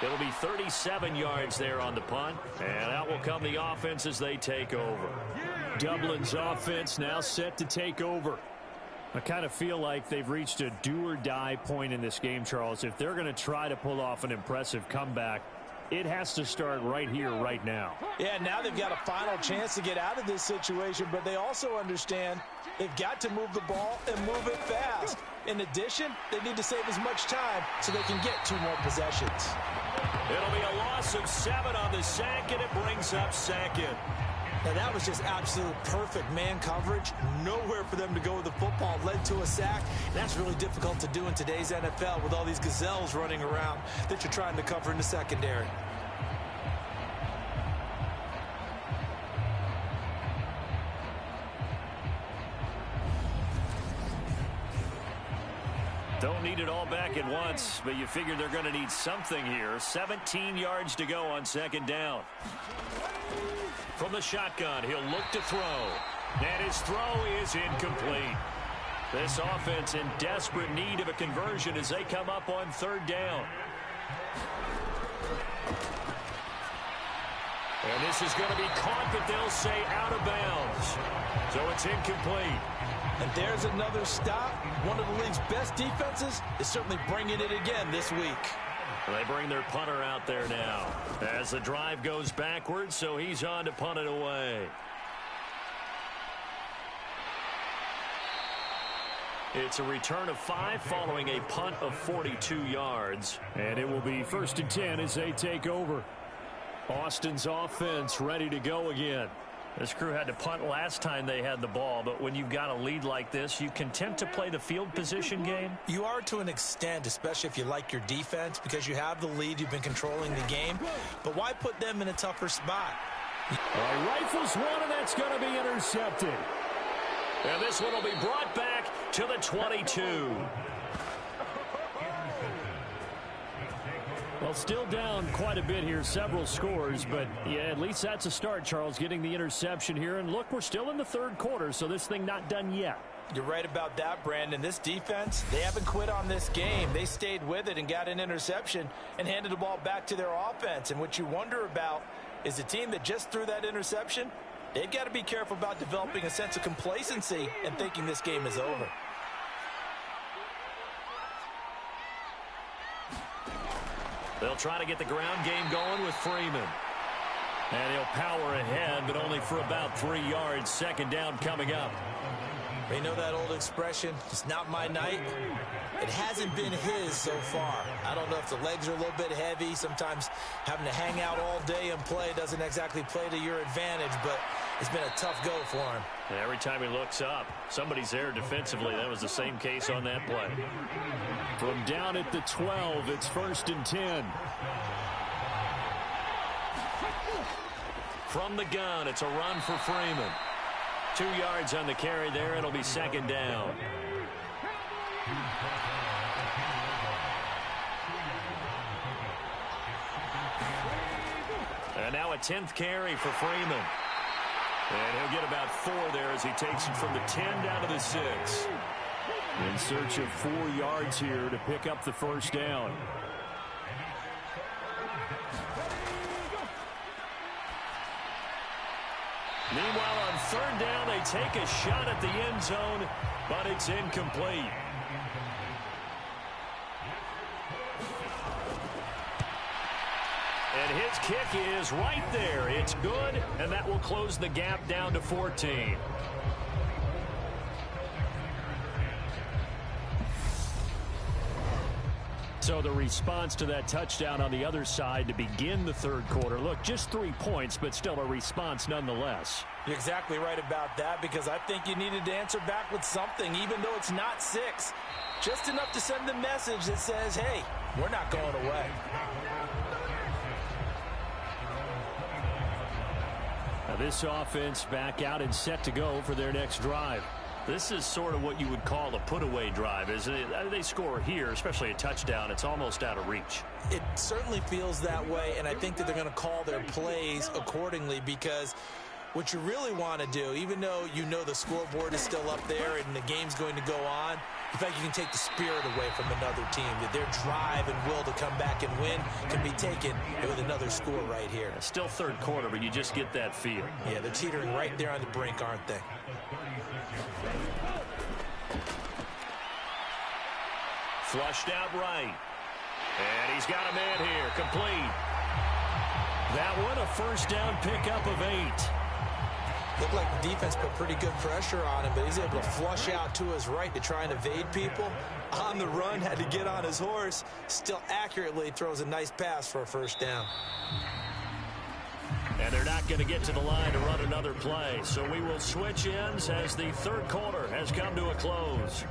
It'll be 37 yards there on the punt, and out will come the offense as they take over. Dublin's offense now set to take over. I kind of feel like they've reached a do-or-die point in this game, Charles. If they're going to try to pull off an impressive comeback, it has to start right here, right now. Yeah, now they've got a final chance to get out of this situation, but they also understand they've got to move the ball and move it fast. In addition, they need to save as much time so they can get 2 more possessions. It'll be a loss of 7 on the sack, and it brings up 2nd. Now, that was just absolute perfect man coverage. Nowhere for them to go with the football. Led to a sack. And that's really difficult to do in today's NFL with all these gazelles running around that you're trying to cover in the secondary. Don't need it all back at once, but you figure they're going to need something here. 17 yards to go on 2nd down. From the shotgun, he'll look to throw. And his throw is incomplete. This offense in desperate need of a conversion as they come up on 3rd down. And this is going to be caught, but they'll say out of bounds. So it's incomplete. And there's another stop. One of the league's best defenses is certainly bringing it again this week. They bring their punter out there now as the drive goes backwards, so he's on to punt it away. It's a return of 5 following a punt of 42 yards. And it will be 1st and 10 as they take over. Austin's offense ready to go again. This crew had to punt last time they had the ball, but when you've got a lead like this, you content to play the field position game? You are to an extent, especially if you like your defense, because you have the lead, you've been controlling the game. But why put them in a tougher spot? Rifles one, and that's going to be intercepted. And this one will be brought back to the 22. Well, still down quite a bit here, several scores, but yeah, at least that's a start, Charles, getting the interception here. And look, we're still in the 3rd quarter, so this thing not done yet. You're right about that, Brandon. This defense, they haven't quit on this game. They stayed with it and got an interception and handed the ball back to their offense. And what you wonder about is the team that just threw that interception, they've got to be careful about developing a sense of complacency and thinking this game is over. They'll try to get the ground game going with Freeman. And he'll power ahead, but only for about 3 yards. 2nd down coming up. You know that old expression, it's not my night? It hasn't been his so far. I don't know if the legs are a little bit heavy. Sometimes having to hang out all day and play doesn't exactly play to your advantage, but it's been a tough go for him. And every time he looks up, somebody's there defensively. That was the same case on that play. From down at the 12, it's 1st and 10. From the gun, it's a run for Freeman. 2 yards on the carry there. It'll be 2nd down. And now a 10th carry for Freeman. And he'll get about 4 there as he takes it from the 10 down to the 6. In search of 4 yards here to pick up the 1st down. Meanwhile, on 3rd down, they take a shot at the end zone, but it's incomplete. And his kick is right there. It's good, and that will close the gap down to 14. So the response to that touchdown on the other side to begin the 3rd quarter. Look, just 3 points, but still a response nonetheless. You're exactly right about that, because I think you needed to answer back with something, even though it's not 6. Just enough to send the message that says, hey, we're not going away. Now this offense back out and set to go for their next drive. This is sort of what you would call a put-away drive, isn't it? They score here, especially a touchdown. It's almost out of reach. It certainly feels that way, and I think that they're going to call their plays accordingly, because what you really want to do, even though you know the scoreboard is still up there and the game's going to go on, in fact, you can take the spirit away from another team. That their drive and will to come back and win can be taken with another score right here. It's still 3rd quarter, but you just get that feel. Yeah, they're teetering right there on the brink, aren't they? Flushed out right. And he's got a man here. Complete. That one a 1st down pickup of 8. Looked like the defense put pretty good pressure on him, but he's able to flush out to his right to try and evade people. On the run, had to get on his horse. Still accurately throws a nice pass for a 1st down. And they're not going to get to the line to run another play. So we will switch ends as the 3rd quarter has come to a close.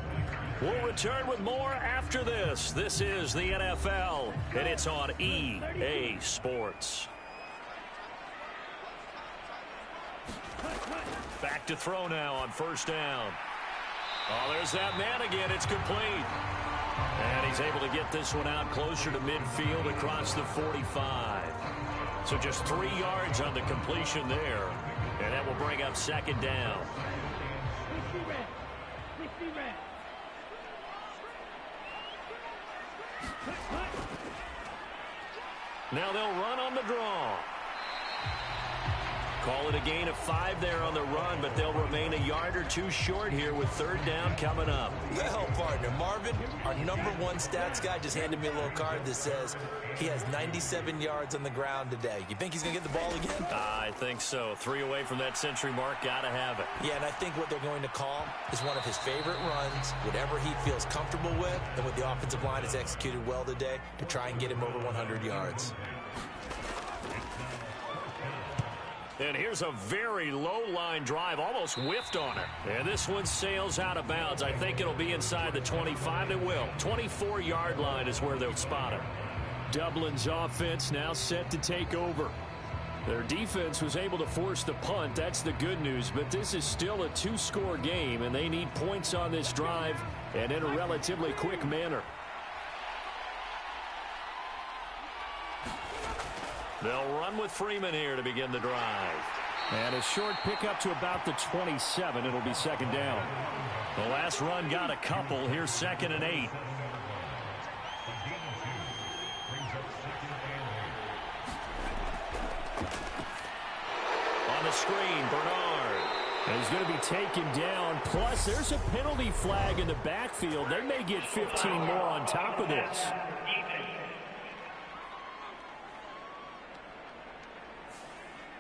We'll return with more after this. This is the NFL, and it's on EA Sports. Back to throw now on 1st down. Oh, there's that man again. It's complete. And he's able to get this one out closer to midfield across the 45. So just 3 yards on the completion there. And that will bring up 2nd down. Now they'll run on the draw. Call it a gain of 5 there on the run, but they'll remain a yard or 2 short here with 3rd down coming up. Well, partner, Marvin, our #1 stats guy, just handed me a little card that says he has 97 yards on the ground today. You think he's going to get the ball again? I think so. 3 away from that century mark. Got to have it. Yeah, and I think what they're going to call is one of his favorite runs, whatever he feels comfortable with, and what the offensive line has executed well today to try and get him over 100 yards. And here's a very low-line drive, almost whiffed on it. And this one sails out of bounds. I think it'll be inside the 25. It will. 24-yard line is where they'll spot it. Dublin's offense now set to take over. Their defense was able to force the punt. That's the good news. But this is still a 2-score game, and they need points on this drive and in a relatively quick manner. They'll run with Freeman here to begin the drive. And a short pickup to about the 27. It'll be 2nd down. The last run got a couple. Here's 2nd and 8. On the screen, Bernard. And he's going to be taken down. Plus, there's a penalty flag in the backfield. They may get 15 more on top of this.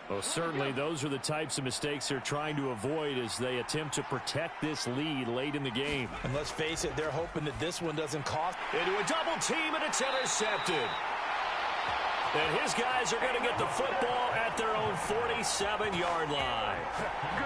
Well, certainly those are the types of mistakes they're trying to avoid as they attempt to protect this lead late in the game. And let's face it, they're hoping that this one doesn't cost. Into a double team, and it's intercepted. And his guys are going to get the football at their own 47-yard line.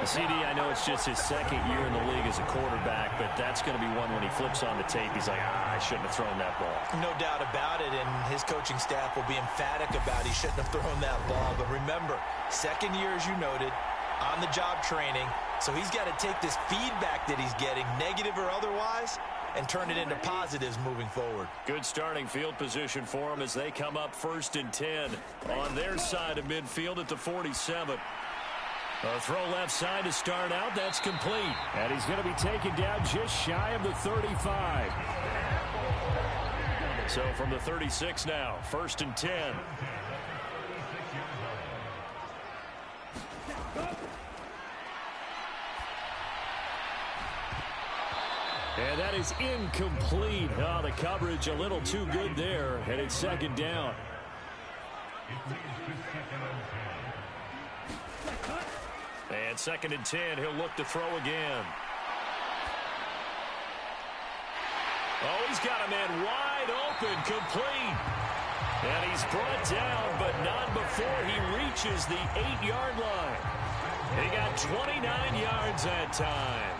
CD, I know it's just his 2nd year in the league as a quarterback, but that's going to be one when he flips on the tape. He's like, I shouldn't have thrown that ball. No doubt about it, and his coaching staff will be emphatic about he shouldn't have thrown that ball. But remember, 2nd year, as you noted, on-the-job training, so he's got to take this feedback that he's getting, negative or otherwise, and turn it into positives moving forward. Good starting field position for them as they come up 1st and 10 on their side of midfield at the 47. A throw left side to start out. That's complete. And he's going to be taken down just shy of the 35. So from the 36 now, 1st and 10. And that is incomplete. Oh, the coverage a little too good there, and it's 2nd down. And 2nd and 10, he'll look to throw again. Oh, he's got a man wide open, complete. And he's brought down, but not before he reaches the 8-yard line. He got 29 yards that time.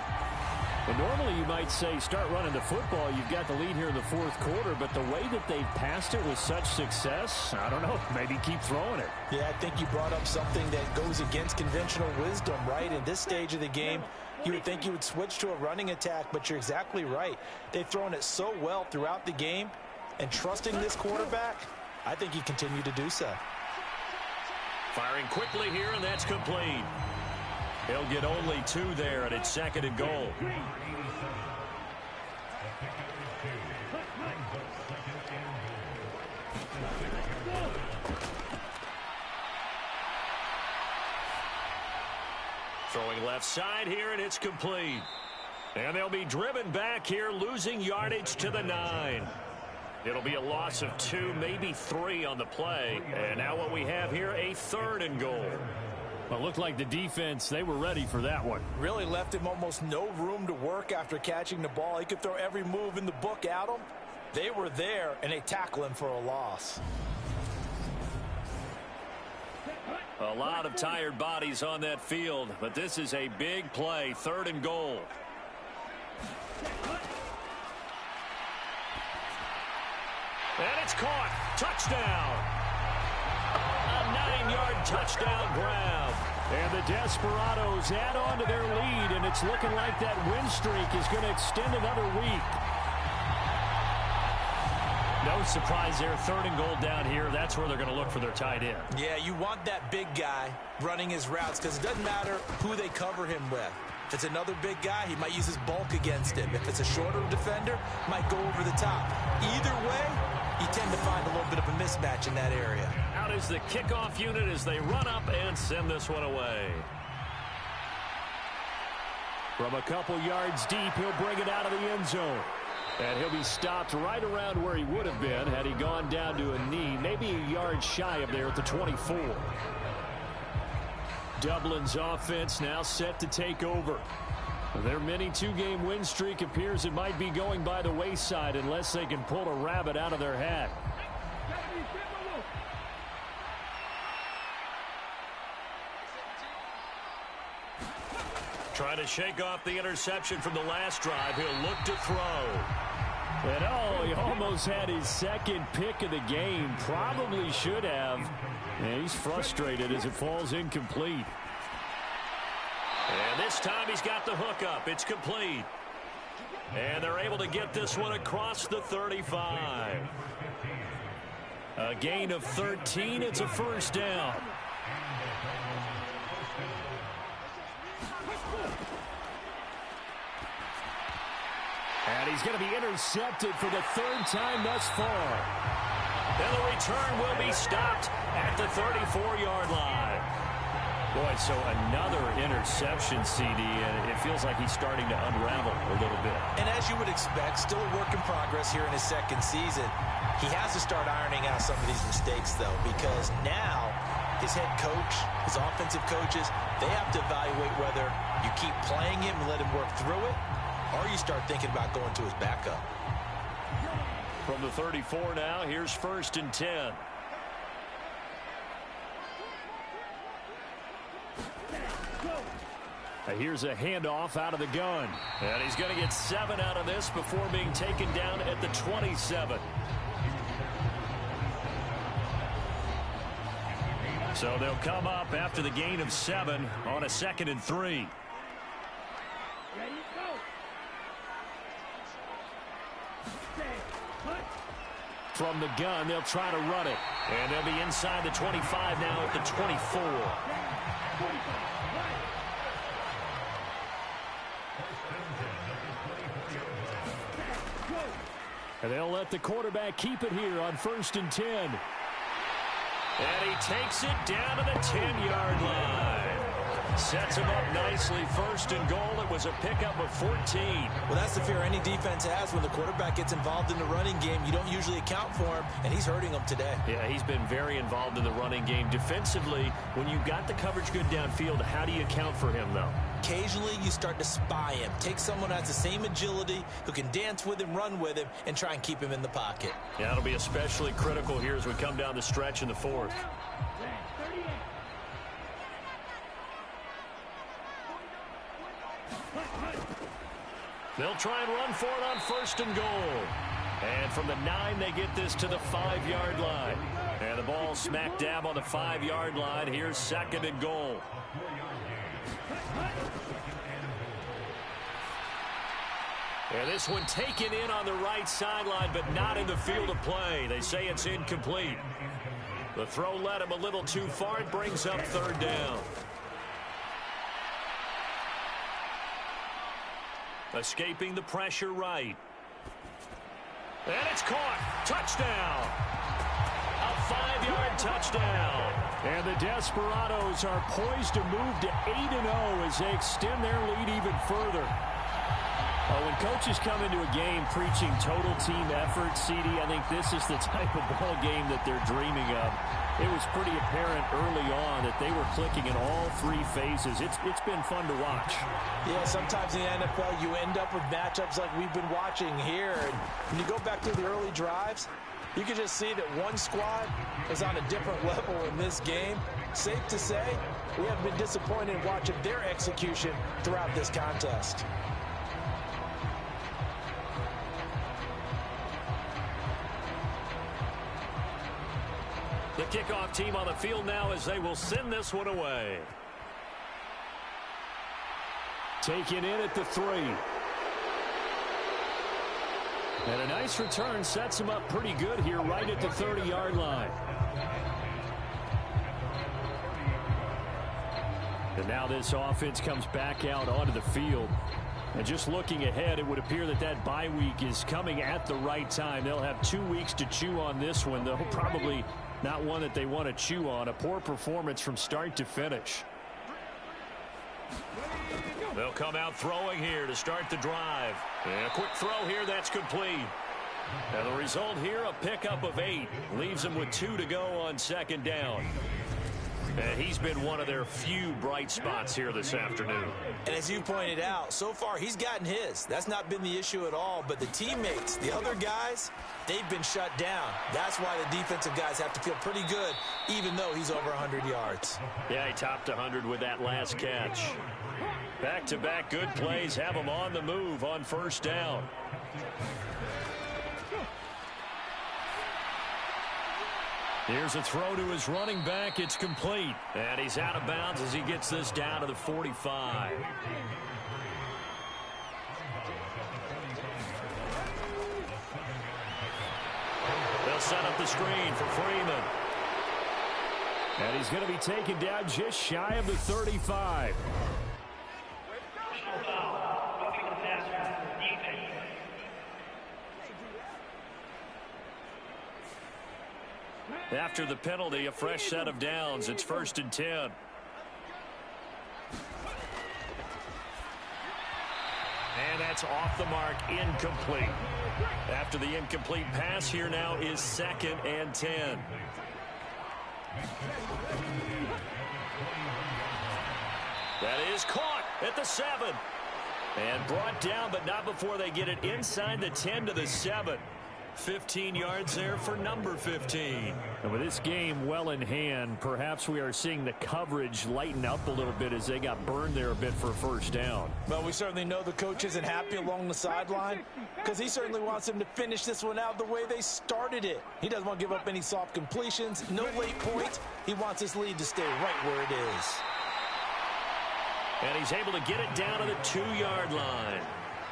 Well, normally you might say start running the football. You've got the lead here in the 4th quarter, but the way that they've passed it with such success, I don't know, maybe keep throwing it. Yeah, I think you brought up something that goes against conventional wisdom, right? In this stage of the game, you would think you would switch to a running attack, but you're exactly right. They've thrown it so well throughout the game, and trusting this quarterback, I think you continue to do so. Firing quickly here, and that's complete. He'll get only 2 there, and it's 2nd and goal. Throwing left side here, and it's complete. And they'll be driven back here, losing yardage to the 9. It'll be a loss of 2, maybe 3 on the play. And now what we have here, a 3rd and goal. Well, it looked like the defense, they were ready for that one. Really left him almost no room to work after catching the ball. He could throw every move in the book at him. They were there, and they tackle him for a loss. A lot of tired bodies on that field, but this is a big play, 3rd and goal. And it's caught. Touchdown. A 9-yard touchdown grab. And the Desperados add on to their lead, and it's looking like that win streak is going to extend another week. No surprise there. 3rd and goal down here. That's where they're going to look for their tight end. Yeah, you want that big guy running his routes because it doesn't matter who they cover him with. If it's another big guy, he might use his bulk against him. If it's a shorter defender, might go over the top. Either way, you tend to find a little bit of a mismatch in that area. Out is the kickoff unit as they run up and send this one away. From a couple yards deep, he'll bring it out of the end zone. And he'll be stopped right around where he would have been had he gone down to a knee, maybe a yard shy of there at the 24. Dublin's offense now set to take over. Their mini two-game win streak appears it might be going by the wayside unless they can pull a rabbit out of their hat. Trying to shake off the interception from the last drive. He'll look to throw. And oh, he almost had his second pick of the game. Probably should have. And he's frustrated as it falls incomplete. And this time he's got the hook up. It's complete. And they're able to get this one across the 35. A gain of 13. It's a first down. And he's going to be intercepted for the third time thus far. And the return will be stopped at the 34-yard line. Boy, so another interception, CD, and it feels like he's starting to unravel a little bit. And as you would expect, still a work in progress here in his second season. He has to start ironing out some of these mistakes, though, because now his head coach, his offensive coaches, they have to evaluate whether you keep playing him and let him work through it, or you start thinking about going to his backup. From the 34 now, here's 1st and 10. Here's a handoff out of the gun. And he's going to get 7 out of this before being taken down at the 27. So they'll come up after the gain of 7 on a 2nd and 3. From the gun, they'll try to run it. And they'll be inside the 25 now at the 24. And they'll let the quarterback keep it here on 1st and 10. And he takes it down to the 10-yard line. Sets him up nicely. 1st and goal. It was a pickup of 14. Well, that's the fear any defense has when the quarterback gets involved in the running game. You don't usually account for him, and he's hurting them today. Yeah, he's been very involved in the running game. Defensively, when you got the coverage good downfield, how do you account for him, though? Occasionally, you start to spy him. Take someone who has the same agility, who can dance with him, run with him, and try and keep him in the pocket. Yeah, it'll be especially critical here as we come down the stretch in the 4th. They'll try and run for it on 1st and goal. And from the 9, they get this to the 5-yard line. And the ball smack dab on the 5-yard line. Here's 2nd and goal. And this one taken in on the right sideline, but not in the field of play. They say it's incomplete. The throw led him a little too far. It brings up 3rd down. Escaping the pressure right. And it's caught. Touchdown. A 5-yard touchdown. And the Desperados are poised to move to 8-0 as they extend their lead even further. When coaches come into a game preaching total team effort, CD, I think this is the type of ball game that they're dreaming of. It was pretty apparent early on that they were clicking in all 3 phases. It's been fun to watch. Yeah, sometimes in the NFL you end up with matchups like we've been watching here. And when you go back to the early drives, you can just see that one squad is on a different level in this game. Safe to say, we have been disappointed in watching their execution throughout this contest. The kickoff team on the field now as they will send this one away. Taken in at the 3. And a nice return sets him up pretty good here right at the 30-yard line. And now this offense comes back out onto the field. And just looking ahead, it would appear that that bye week is coming at the right time. They'll have 2 weeks to chew on this one, though probably not one that they want to chew on. A poor performance from start to finish. They'll come out throwing here to start the drive. And a quick throw here, that's complete. And the result here, a pickup of 8. Leaves them with 2 to go on second down. And he's been one of their few bright spots here this afternoon. And as you pointed out, so far he's gotten his. That's not been the issue at all. But the teammates, the other guys, they've been shut down. That's why the defensive guys have to feel pretty good, even though he's over 100 yards. Yeah, he topped 100 with that last catch. Back-to-back good plays have him on the move on first down. Here's a throw to his running back. It's complete. And he's out of bounds as he gets this down to the 45. They'll set up the screen for Freeman. And he's going to be taken down just shy of the 35. After the penalty, a fresh set of downs. It's 1st and 10. And that's off the mark, incomplete. After the incomplete pass, here now is 2nd and 10. That is caught at the 7. And brought down, but not before they get it inside the 10 to the 7. 15 yards there for number 15. And with this game well in hand, perhaps we are seeing the coverage lighten up a little bit as they got burned there a bit for a first down. Well, we certainly know the coach isn't happy along the sideline because he certainly wants them to finish this one out the way they started it. He doesn't want to give up any soft completions, no late points. He wants his lead to stay right where it is. And he's able to get it down to the 2-yard line.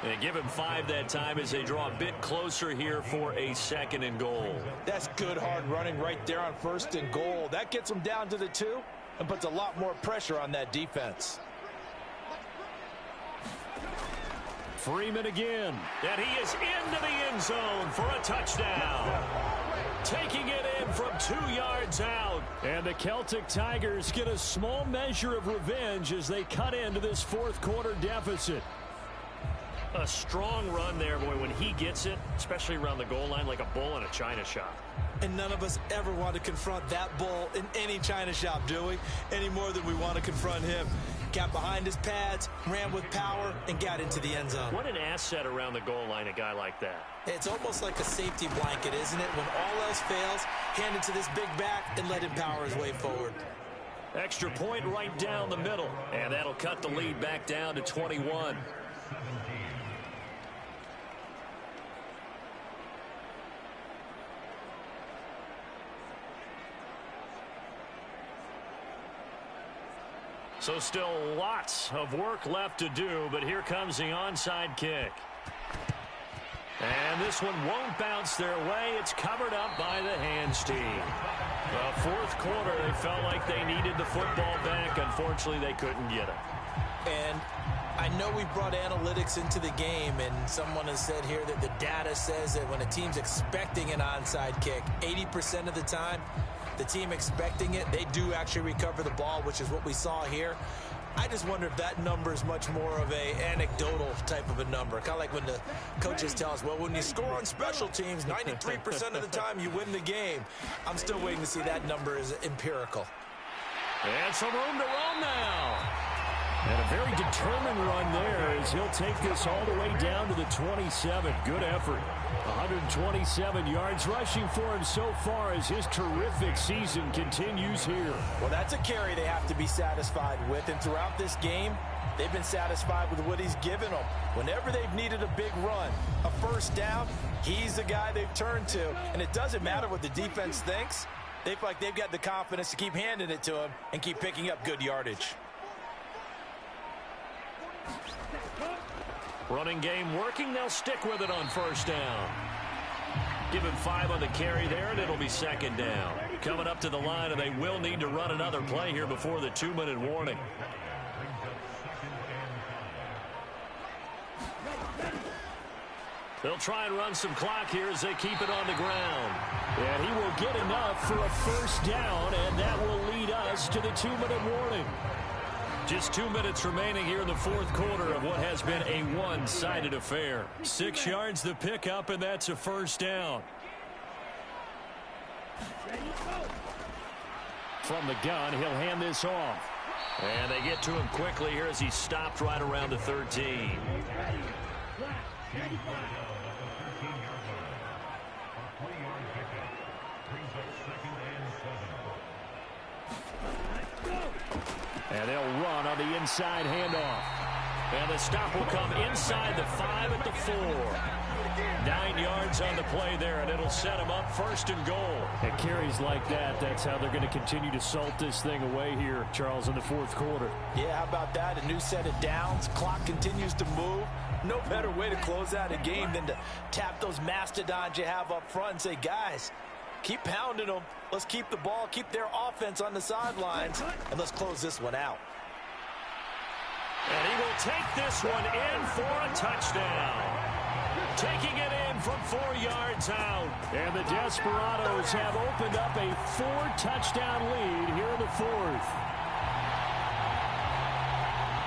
And give him 5 that time as they draw a bit closer here for a 2nd and goal. That's good hard running right there on 1st and goal. That gets them down to the 2 and puts a lot more pressure on that defense. Freeman again. And he is into the end zone for a touchdown. Taking it in from 2 yards out. And the Celtic Tigers get a small measure of revenge as they cut into this 4th quarter deficit. A strong run there, boy, when he gets it, especially around the goal line, like a bull in a china shop. And none of us ever want to confront that bull in any china shop, do we? Any more than we want to confront him. Got behind his pads, ran with power, and got into the end zone. What an asset around the goal line, a guy like that. It's almost like a safety blanket, isn't it? When all else fails, hand it to this big back and let him power his way forward. Extra point right down the middle. And that'll cut the lead back down to 21. So still lots of work left to do, but here comes the onside kick. And this one won't bounce their way. It's covered up by the hands team. The 4th quarter, they felt like they needed the football back. Unfortunately, they couldn't get it. And I know we brought analytics into the game, and someone has said here that the data says that when a team's expecting an onside kick, 80% of the time, the team expecting it, they do actually recover the ball, which is what we saw here. I just wonder if that number is much more of a anecdotal type of a number. Kind of like when the coaches tell us, well, when you score on special teams, 93% of the time you win the game. I'm still waiting to see that number is empirical. And some room to roam now. And a very determined run there as he'll take this all the way down to the 27. Good effort. 127 yards rushing for him so far as his terrific season continues here. Well, that's a carry they have to be satisfied with. And throughout this game, they've been satisfied with what he's given them. Whenever they've needed a big run, a first down, he's the guy they've turned to. And it doesn't matter what the defense thinks. They feel like they've got the confidence to keep handing it to him and keep picking up good yardage. Running game working. They'll stick with it on first down. Give him 5 on the carry there, and it'll be 2nd down. Coming up to the line, and they will need to run another play here before the 2-minute warning. They'll try and run some clock here as they keep it on the ground. And he will get enough for a first down, and that will lead us to the 2-minute warning. Just 2 minutes remaining here in the fourth quarter of what has been a one-sided affair. 6 yards the pickup, and that's a first down. From the gun, he'll hand this off. And they get to him quickly here as he stopped right around the 13. And they'll run on the inside handoff. And the stop will come inside the 5 at the 4. 9 yards on the play there, and it'll set them up first and goal. And carries like that, that's how they're going to continue to salt this thing away here, Charles, in the fourth quarter. Yeah, how about that? A new set of downs. Clock continues to move. No better way to close out a game than to tap those mastodons you have up front and say, guys, keep pounding them. Let's keep the ball, keep their offense on the sidelines, and let's close this one out. And he will take this one in for a touchdown. Taking it in from 4 yards out. And the Desperados have opened up a 4-touchdown lead here in the fourth.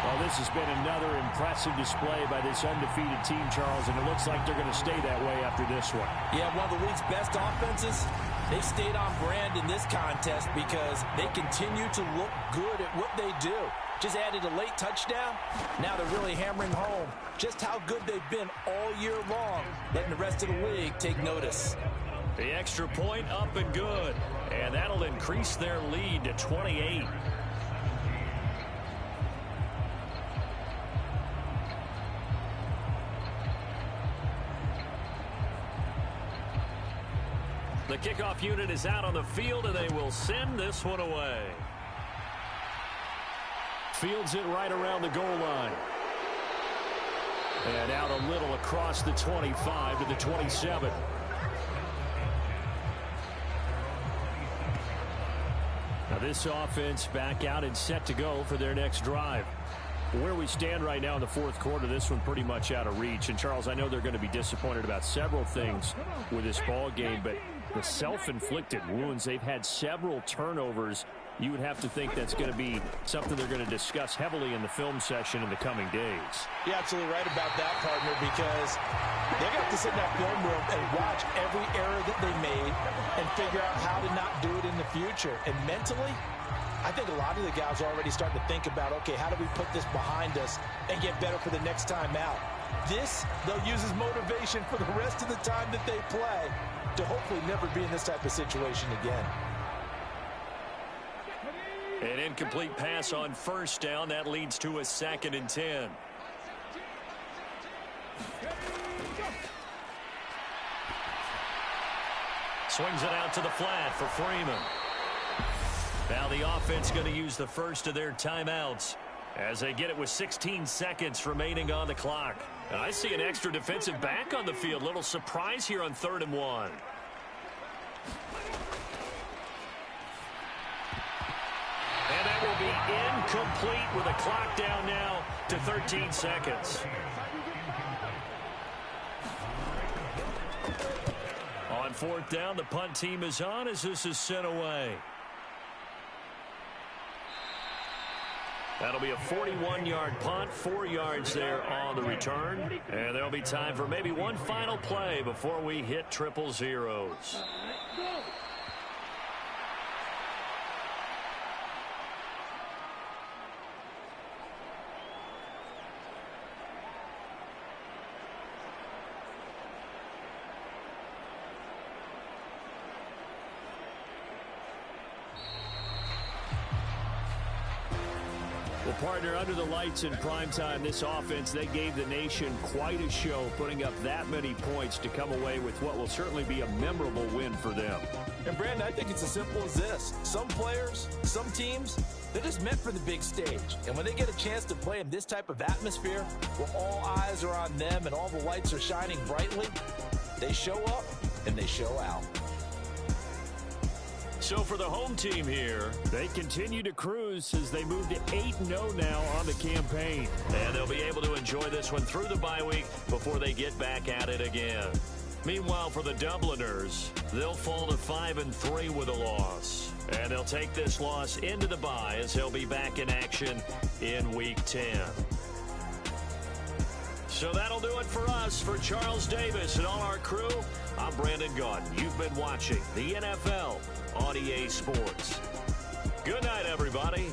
Well, this has been another impressive display by this undefeated team, Charles, and it looks like they're going to stay that way after this one. Yeah, one of the league's best offenses. They stayed on brand in this contest because they continue to look good at what they do. Just added a late touchdown. Now they're really hammering home just how good they've been all year long, letting the rest of the league take notice. The extra point up and good, and that'll increase their lead to 28. The kickoff unit is out on the field, and they will send this one away. Fields it right around the goal line. And out a little across the 25 to the 27. Now this offense back out and set to go for their next drive. Where we stand right now in the fourth quarter, this one pretty much out of reach. And, Charles, I know they're going to be disappointed about several things with this ball game, but the self-inflicted wounds, they've had several turnovers. You would have to think that's going to be something they're going to discuss heavily in the film session in the coming days. You're absolutely right about that, partner, because they're going to have to sit in that film room and watch every error that they made and figure out how to not do it in the future. And mentally, I think a lot of the guys are already starting to think about, okay, how do we put this behind us and get better for the next time out? This, they'll use as motivation for the rest of the time that they play to hopefully never be in this type of situation again. An incomplete pass on first down. That leads to a 2nd and 10. Swings it out to the flat for Freeman. Now the offense going to use the first of their timeouts as they get it with 16 seconds remaining on the clock. And I see an extra defensive back on the field. Little surprise here on 3rd and 1. And that will be incomplete with a clock down now to 13 seconds. On 4th down, the punt team is on as this is sent away. That'll be a 41-yard punt, 4 yards there on the return. And there'll be time for maybe one final play before we hit triple zeros. Well, partner, under the lights in primetime, this offense, they gave the nation quite a show, putting up that many points to come away with what will certainly be a memorable win for them. And, Brandon, I think it's as simple as this. Some players, some teams, they're just meant for the big stage. And when they get a chance to play in this type of atmosphere, where all eyes are on them and all the lights are shining brightly, they show up and they show out. So for the home team here, they continue to cruise as they move to 8-0 now on the campaign. And they'll be able to enjoy this one through the bye week before they get back at it again. Meanwhile, for the Dubliners, they'll fall to 5-3 with a loss. And they'll take this loss into the bye as they'll be back in action in Week 10. So that'll do it for us. For Charles Davis and all our crew, I'm Brandon Gaudin. You've been watching the NFL on EA Sports. Good night, everybody.